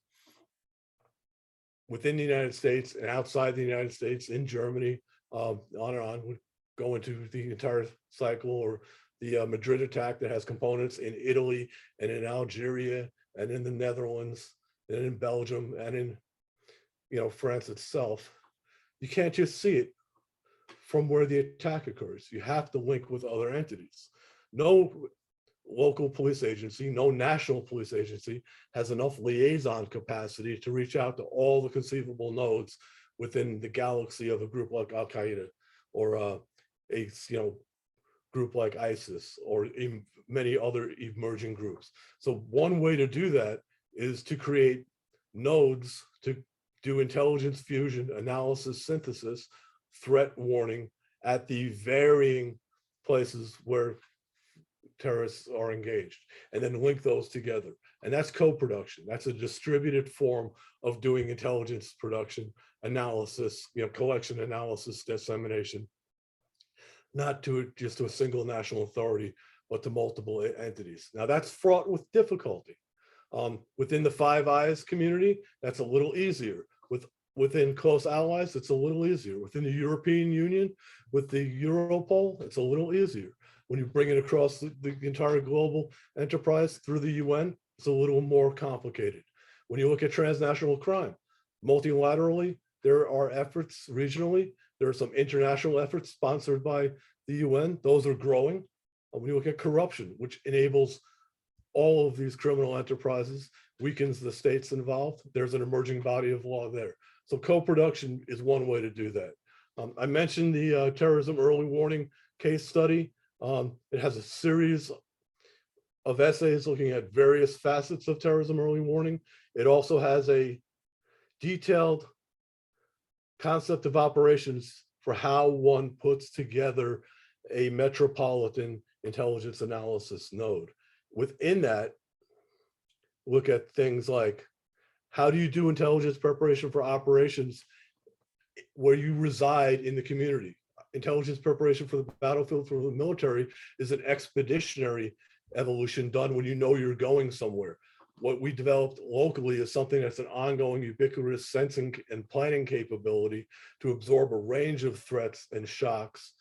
[SPEAKER 2] within the United States and outside the United States, in Germany, on and on, would go into the entire cycle, or the Madrid attack that has components in Italy and in Algeria and in the Netherlands and in Belgium and in France itself. You can't just see it from where the attack occurs. You have to link with other entities. No local police agency, no national police agency has enough liaison capacity to reach out to all the conceivable nodes within the galaxy of a group like Al Qaeda, or a group like ISIS, or many other emerging groups. So one way to do that is to create nodes to do intelligence fusion, analysis, synthesis, threat warning at the varying places where terrorists are engaged, and then link those together. And that's co-production. That's a distributed form of doing intelligence production, analysis, collection, analysis, dissemination, not just to a single national authority, but to multiple entities. Now that's fraught with difficulty. Within the Five Eyes community, that's a little easier. Within close allies, it's a little easier. Within the European Union, with the Europol, it's a little easier. When you bring it across the entire global enterprise through the UN, it's a little more complicated. When you look at transnational crime, multilaterally, there are efforts regionally. There are some international efforts sponsored by the UN. Those are growing. When you look at corruption, which enables all of these criminal enterprises, weakens the states involved, there's an emerging body of law there. So co-production is one way to do that. I mentioned the terrorism early warning case study. It has a series of essays looking at various facets of terrorism early warning. It also has a detailed concept of operations for how one puts together a metropolitan intelligence analysis node. Within that, look at things like, how do you do intelligence preparation for operations where you reside in the community? Intelligence preparation for the battlefield, for the military, is an expeditionary evolution done when you know you're going somewhere. What we developed locally is something that's an ongoing, ubiquitous sensing and planning capability to absorb a range of threats and shocks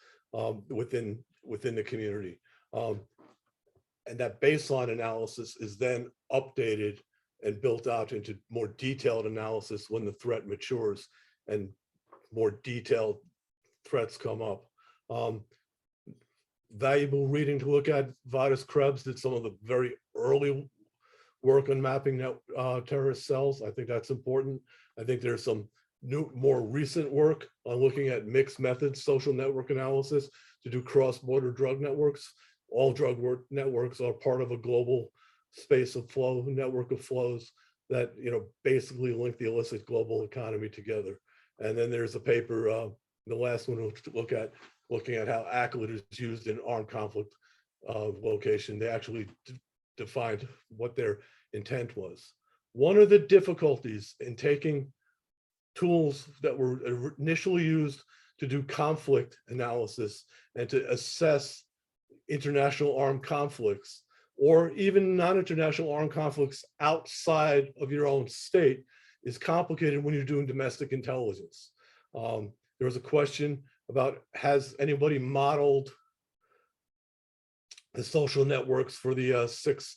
[SPEAKER 2] within the community. And that baseline analysis is then updated and built out into more detailed analysis when the threat matures and more detailed threats come up. Valuable reading to look at. Vadas Krebs did some of the very early work on mapping terrorist cells. I think that's important. I think there's some new, more recent work on looking at mixed methods, social network analysis to do cross-border drug networks. All drug networks are part of a global space of flow, network of flows that basically link the illicit global economy together. And then there's a paper, the last one we'll look at, looking at how ACLID is used in armed conflict location. They actually defined what their intent was. One of the difficulties in taking tools that were initially used to do conflict analysis and to assess international armed conflicts, or even non-international armed conflicts outside of your own state, is complicated when you're doing domestic intelligence. There was a question about, has anybody modeled the social networks for the 6th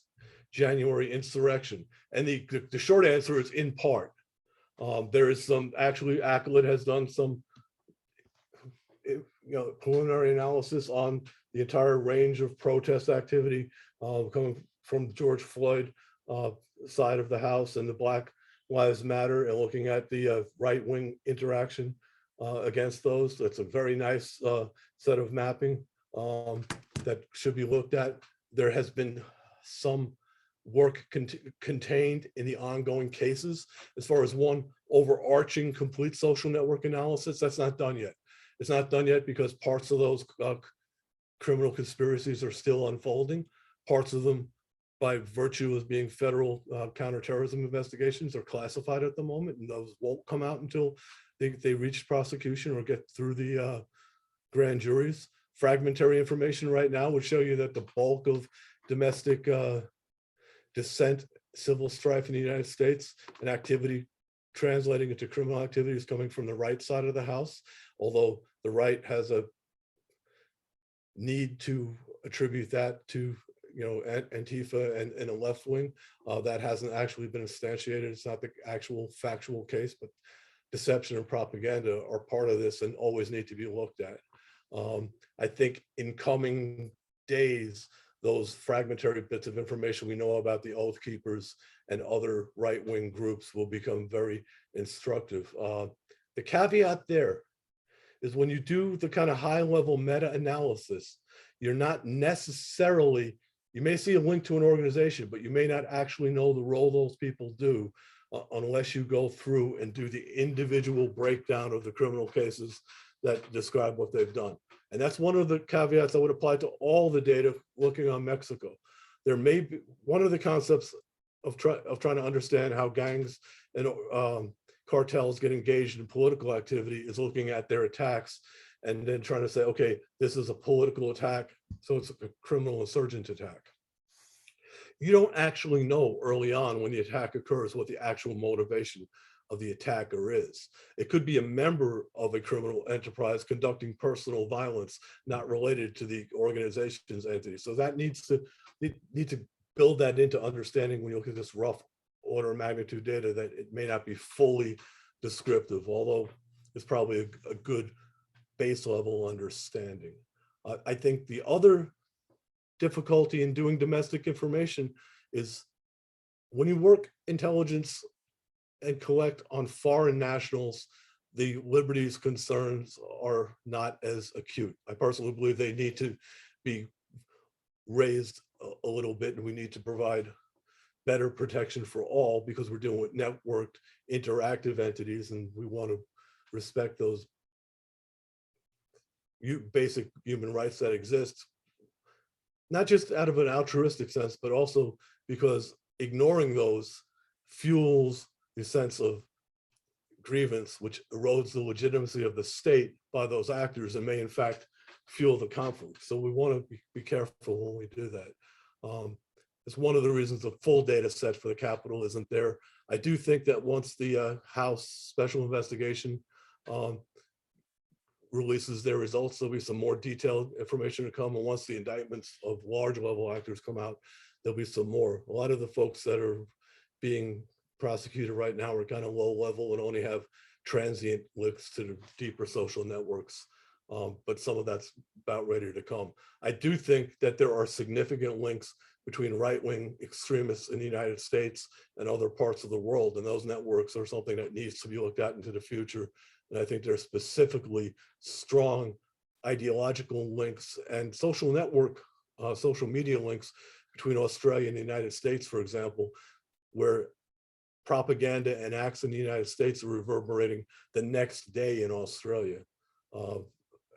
[SPEAKER 2] January insurrection? And the short answer is in part. There is some, actually, ACLID has done some preliminary analysis on the entire range of protest activity coming from George Floyd side of the house and the Black Lives Matter, and looking at the right-wing interaction against those. That's a very nice set of mapping that should be looked at. There has been some work contained in the ongoing cases as far as one overarching complete social network analysis. That's not done yet. It's not done yet because parts of those criminal conspiracies are still unfolding. Parts of them, by virtue of being federal counterterrorism investigations, are classified at the moment, and those won't come out until they reach prosecution or get through the grand juries. Fragmentary information right now would show you that the bulk of domestic dissent, civil strife in the United States and activity translating into criminal activity is coming from the right side of the house, although the right has a need to attribute that to Antifa and a left wing. That hasn't actually been instantiated. It's not the actual factual case, but deception and propaganda are part of this and always need to be looked at. I think in coming days, those fragmentary bits of information we know about the Oath Keepers and other right-wing groups will become very instructive. The caveat there is when you do the kind of high-level meta-analysis, you're not necessarily, you may see a link to an organization, but you may not actually know the role those people do unless you go through and do the individual breakdown of the criminal cases that describe what they've done. And that's one of the caveats that would apply to all the data looking on Mexico. There may be one of the concepts of trying to understand how gangs and cartels get engaged in political activity is looking at their attacks and then trying to say, okay, this is a political attack, so it's a criminal insurgent attack. You don't actually know early on when the attack occurs what the actual motivation of the attacker is. It could be a member of a criminal enterprise conducting personal violence not related to the organization's entity. So that need to build that into understanding when you look at this rough order of magnitude data, that it may not be fully descriptive, although it's probably a good base level understanding. I think the other difficulty in doing domestic information is when you work intelligence and collect on foreign nationals, the liberties concerns are not as acute. I personally believe they need to be raised a little bit, and we need to provide better protection for all because we're dealing with networked interactive entities, and we want to respect those basic human rights that exist, not just out of an altruistic sense, but also because ignoring those fuels the sense of grievance, which erodes the legitimacy of the state by those actors and may in fact fuel the conflict. So we want to be careful when we do that. It's one of the reasons the full data set for the Capitol isn't there. I do think that once the House Special Investigation releases their results, there'll be some more detailed information to come. And once the indictments of large level actors come out, there'll be some more. A lot of the folks that are being prosecuted right now are kind of low level and only have transient links to the deeper social networks. But some of that's about ready to come. I do think that there are significant links between right-wing extremists in the United States and other parts of the world. And those networks are something that needs to be looked at into the future. And I think there's specifically strong ideological links and social network, social media links between Australia and the United States, for example, where propaganda and acts in the United States are reverberating the next day in Australia,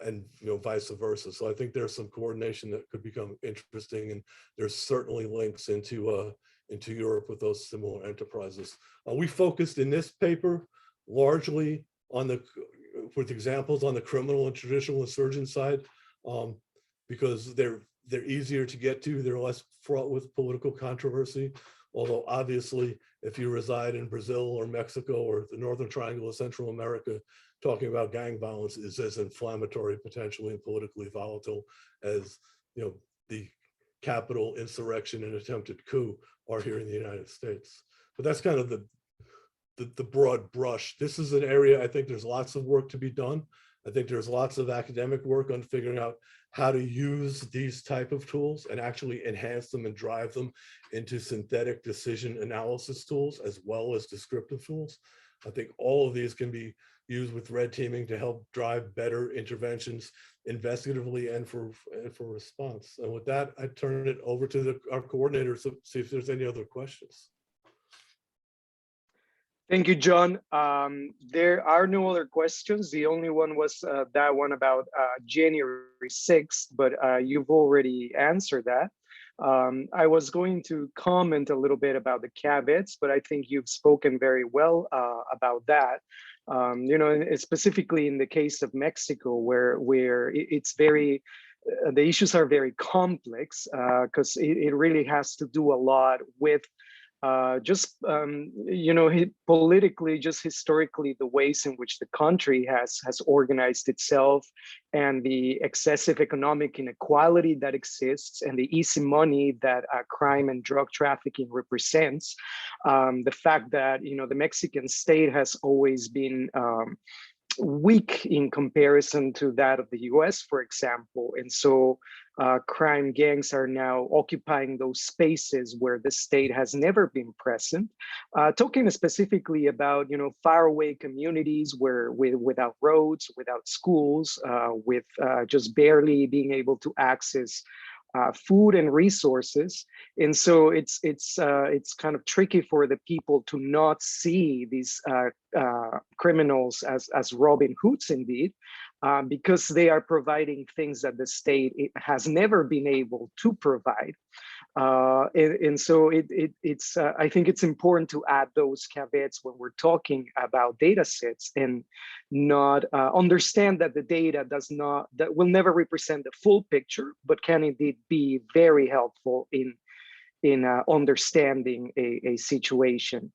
[SPEAKER 2] and vice versa. So I think there's some coordination that could become interesting, and there's certainly links into Europe with those similar enterprises. We focused in this paper largely on with examples on the criminal and traditional insurgent side, because they're easier to get to, they're less fraught with political controversy. Although obviously, if you reside in Brazil or Mexico or the Northern Triangle of Central America, talking about gang violence is as inflammatory potentially and politically volatile as the Capitol insurrection and attempted coup are here in the United States. But that's kind of the broad brush. This is an area I think there's lots of work to be done. I think there's lots of academic work on figuring out how to use these type of tools and actually enhance them and drive them into synthetic decision analysis tools as well as descriptive tools. I think all of these can be used with red teaming to help drive better interventions investigatively and for response. And with that, I turn it over to our coordinator to see if there's any other questions.
[SPEAKER 1] Thank you, John. There are no other questions. The only one was that one about January 6th, but you've already answered that. I was going to comment a little bit about the caveats, but I think you've spoken very well about that. You know, specifically in the case of Mexico, where it's very, the issues are very complex because it really has to do a lot with you know, politically, just historically, the ways in which the country has organized itself, and the excessive economic inequality that exists, and the easy money that crime and drug trafficking represents. The fact that, you know, the Mexican state has always been weak in comparison to that of the US, for example. And so crime gangs are now occupying those spaces where the state has never been present. Talking specifically about, you know, faraway communities where without roads, without schools, with just barely being able to access food and resources. And so it's kind of tricky for the people to not see these criminals as Robin Hoods indeed, because they are providing things that the state has never been able to provide. And so it's I think it's important to add those caveats when we're talking about data sets, and not understand that the data that will never represent the full picture, but can indeed be very helpful in understanding a situation.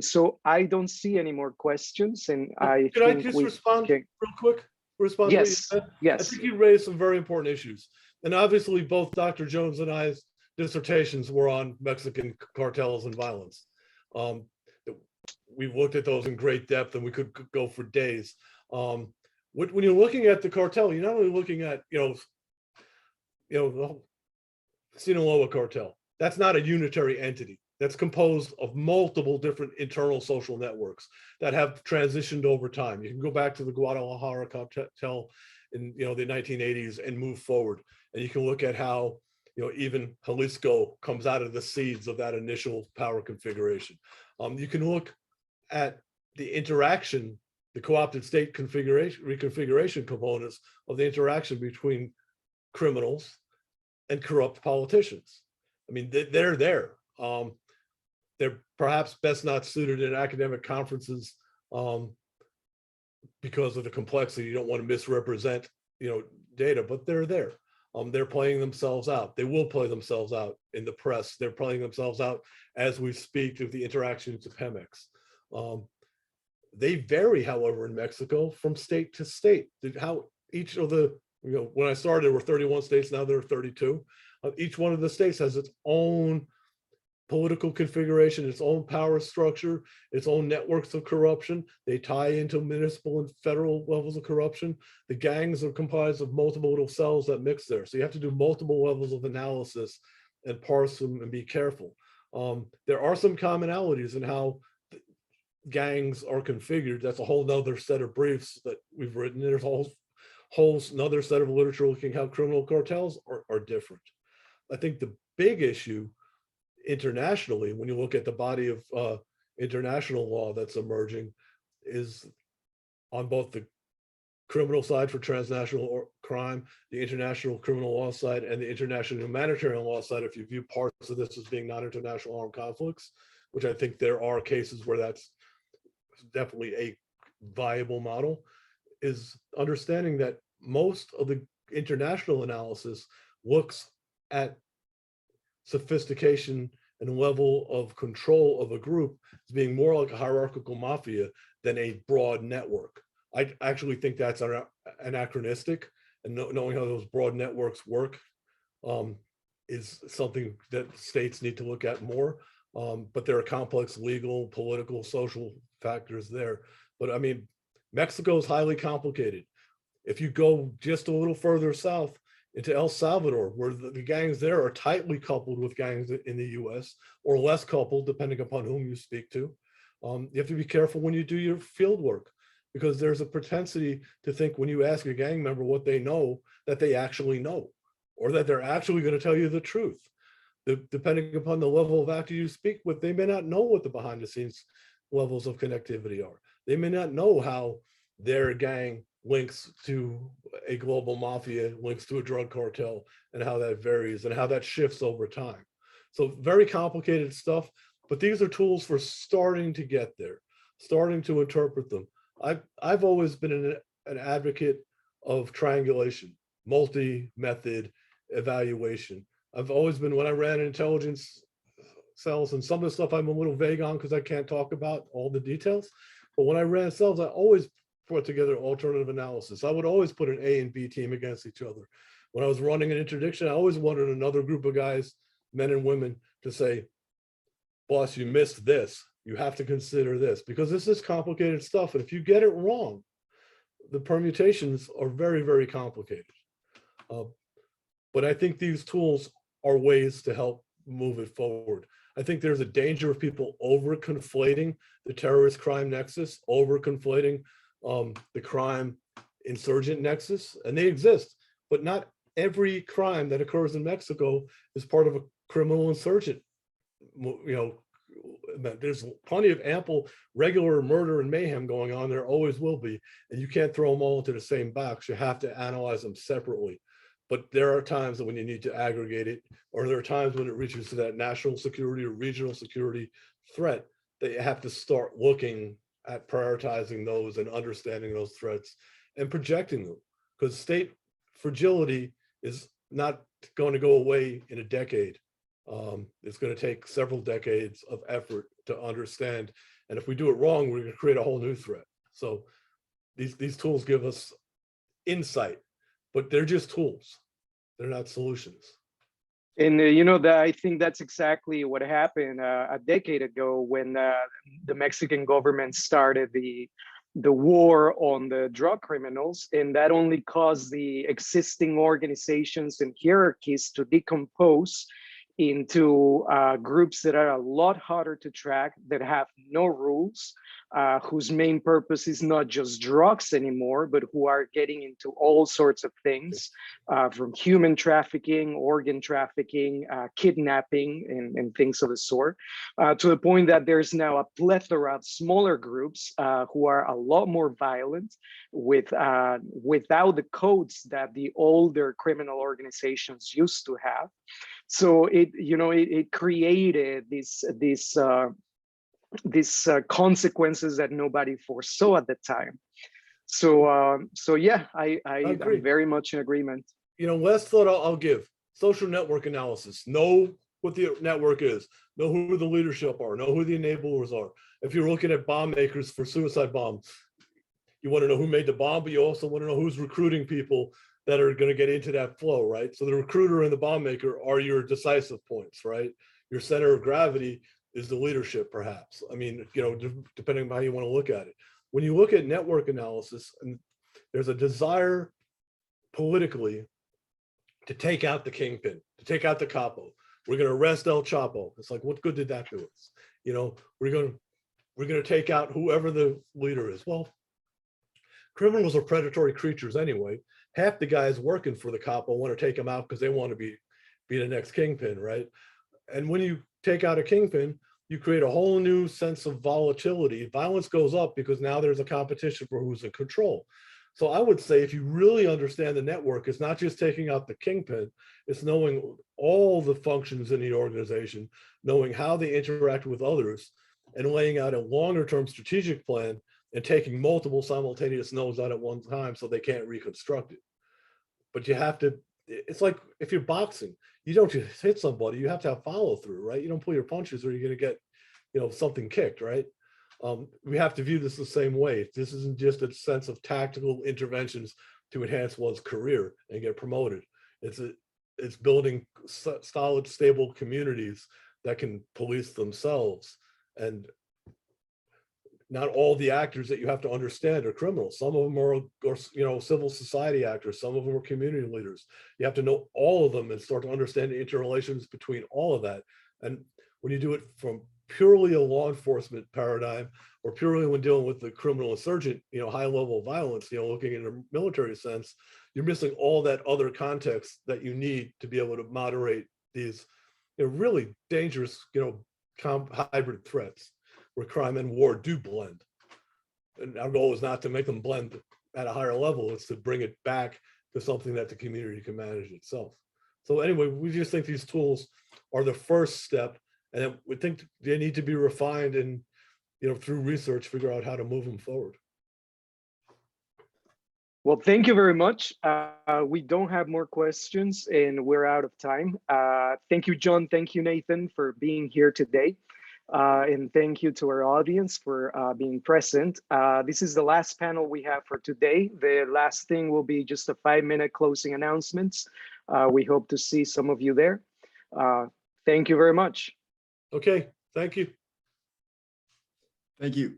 [SPEAKER 1] So I don't see any more questions, and
[SPEAKER 2] Can I just respond real quick? Respond
[SPEAKER 1] yes,
[SPEAKER 2] to what you said?
[SPEAKER 1] yes.
[SPEAKER 2] I think you raised some very important issues. And obviously both Dr. Jones and I's dissertations were on Mexican cartels and violence. We've looked at those in great depth, and we could go for days. When you're looking at the cartel, you're not only looking at, the Sinaloa cartel. That's not a unitary entity. That's composed of multiple different internal social networks that have transitioned over time. You can go back to the Guadalajara cartel in the 1980s and move forward, and you can look at how even Jalisco comes out of the seeds of that initial power configuration. You can look at the interaction, the co-opted state reconfiguration components of the interaction between criminals and corrupt politicians. I mean, they're there. They're perhaps best not suited in academic conferences because of the complexity. You don't want to misrepresent, data, but they're there. They're playing themselves out. They will play themselves out in the press. They're playing themselves out as we speak of the interactions of Pemex. They vary, however, in Mexico from state to state. How each of the, when I started, there were 31 states, now there are 32. Each one of the states has its own political configuration, its own power structure, its own networks of corruption. They tie into municipal and federal levels of corruption. The gangs are comprised of multiple little cells that mix there. So you have to do multiple levels of analysis and parse them and be careful. There are some commonalities in how gangs are configured. That's a whole nother set of briefs that we've written. There's a whole another set of literature looking how criminal cartels are different. I think the big issue internationally, when you look at the body of international law that's emerging, is on both the criminal side for transnational crime, the international criminal law side, and the international humanitarian law side. If you view parts of this as being non-international armed conflicts, which I think there are cases where that's definitely a viable model, is understanding that most of the international analysis looks at sophistication and level of control of a group as being more like a hierarchical mafia than a broad network. I actually think that's anachronistic, and knowing how those broad networks work is something that states need to look at more. But there are complex legal, political, social factors there. But I mean, Mexico is highly complicated. If you go just a little further south into El Salvador, where the gangs there are tightly coupled with gangs in the US, or less coupled, depending upon whom you speak to. You have to be careful when you do your field work, because there's a propensity to think when you ask a gang member what they know, that they actually know, or that they're actually going to tell you the truth. Depending upon the level of actor you speak with, they may not know what the behind the scenes levels of connectivity are. They may not know how their gang links to a global mafia, links to a drug cartel, and how that varies and how that shifts over time. So very complicated stuff, but these are tools for starting to get there, starting to interpret them. I've always been an advocate of triangulation, multi-method evaluation. I've always been, when I ran intelligence cells, and some of the stuff I'm a little vague on because I can't talk about all the details, but when I ran cells, I always put together alternative analysis. I would always put an A and B team against each other. When I was running an interdiction, I always wanted another group of guys, men and women, to say, boss, you missed this. You have to consider this, because this is complicated stuff. And if you get it wrong, the permutations are very, very complicated. But I think these tools are ways to help move it forward. I think there's a danger of people over conflating the terrorist crime nexus, over conflating the crime insurgent nexus, and they exist, but not every crime that occurs in Mexico is part of a criminal insurgent. There's plenty of ample regular murder and mayhem going on. There always will be, and you can't throw them all into the same box. You have to analyze them separately. But there are times when you need to aggregate it, or there are times when it reaches to that national security or regional security threat that you have to start looking at prioritizing those and understanding those threats and projecting them, because state fragility is not going to go away in a decade. It's going to take several decades of effort to understand. And if we do it wrong, we're going to create a whole new threat. So these tools give us insight, but they're just tools. They're not solutions.
[SPEAKER 1] And I think that's exactly what happened a decade ago when the Mexican government started the war on the drug criminals, and that only caused the existing organizations and hierarchies to decompose into groups that are a lot harder to track, that have no rules, whose main purpose is not just drugs anymore, but who are getting into all sorts of things, from human trafficking, organ trafficking, kidnapping, and things of the sort, to the point that there's now a plethora of smaller groups who are a lot more violent, without the codes that the older criminal organizations used to have. So it created these consequences that nobody foresaw at the time. So yeah, I'm very much in agreement.
[SPEAKER 2] Last thought I'll give: social network analysis. Know what the network is. Know who the leadership are. Know who the enablers are. If you're looking at bomb makers for suicide bombs, you want to know who made the bomb, but you also want to know who's recruiting people that are going to get into that flow, right? So the recruiter and the bomb maker are your decisive points, right? Your center of gravity is the leadership, perhaps. I mean, depending on how you want to look at it. When you look at network analysis, and there's a desire politically to take out the kingpin, to take out the capo. We're going to arrest El Chapo. It's like, what good did that do us? We're going to take out whoever the leader is. Well, criminals are predatory creatures anyway. Half the guys working for the capo want to take them out because they want to be the next kingpin, right? And when you take out a kingpin, you create a whole new sense of volatility. Violence goes up because now there's a competition for who's in control. So I would say, if you really understand the network, it's not just taking out the kingpin, it's knowing all the functions in the organization, knowing how they interact with others, and laying out a longer term strategic plan, and taking multiple simultaneous nodes out at one time so they can't reconstruct it. But you have to, it's like if you're boxing, you don't just hit somebody, you have to have follow through, right? You don't pull your punches or you're going to get, something kicked, right? We have to view this the same way. This isn't just a sense of tactical interventions to enhance one's career and get promoted. It's building solid, stable communities that can police themselves. And not all the actors that you have to understand are criminals. Some of them are civil society actors. Some of them are community leaders. You have to know all of them and start to understand the interrelations between all of that. And when you do it from purely a law enforcement paradigm, or purely when dealing with the criminal insurgent, high level violence, looking in a military sense, you're missing all that other context that you need to be able to moderate these really dangerous, hybrid threats where crime and war do blend. And our goal is not to make them blend at a higher level, it's to bring it back to something that the community can manage itself. So anyway, we just think these tools are the first step, and we think they need to be refined and, through research, figure out how to move them forward.
[SPEAKER 1] Well, thank you very much. We don't have more questions and we're out of time. Thank you, John. Thank you, Nathan, for being here today. And thank you to our audience for being present. This is the last panel we have for today. The last thing will be just a 5-minute closing announcements. We hope to see some of you there. Thank you very much.
[SPEAKER 2] Okay, thank you.
[SPEAKER 3] Thank you.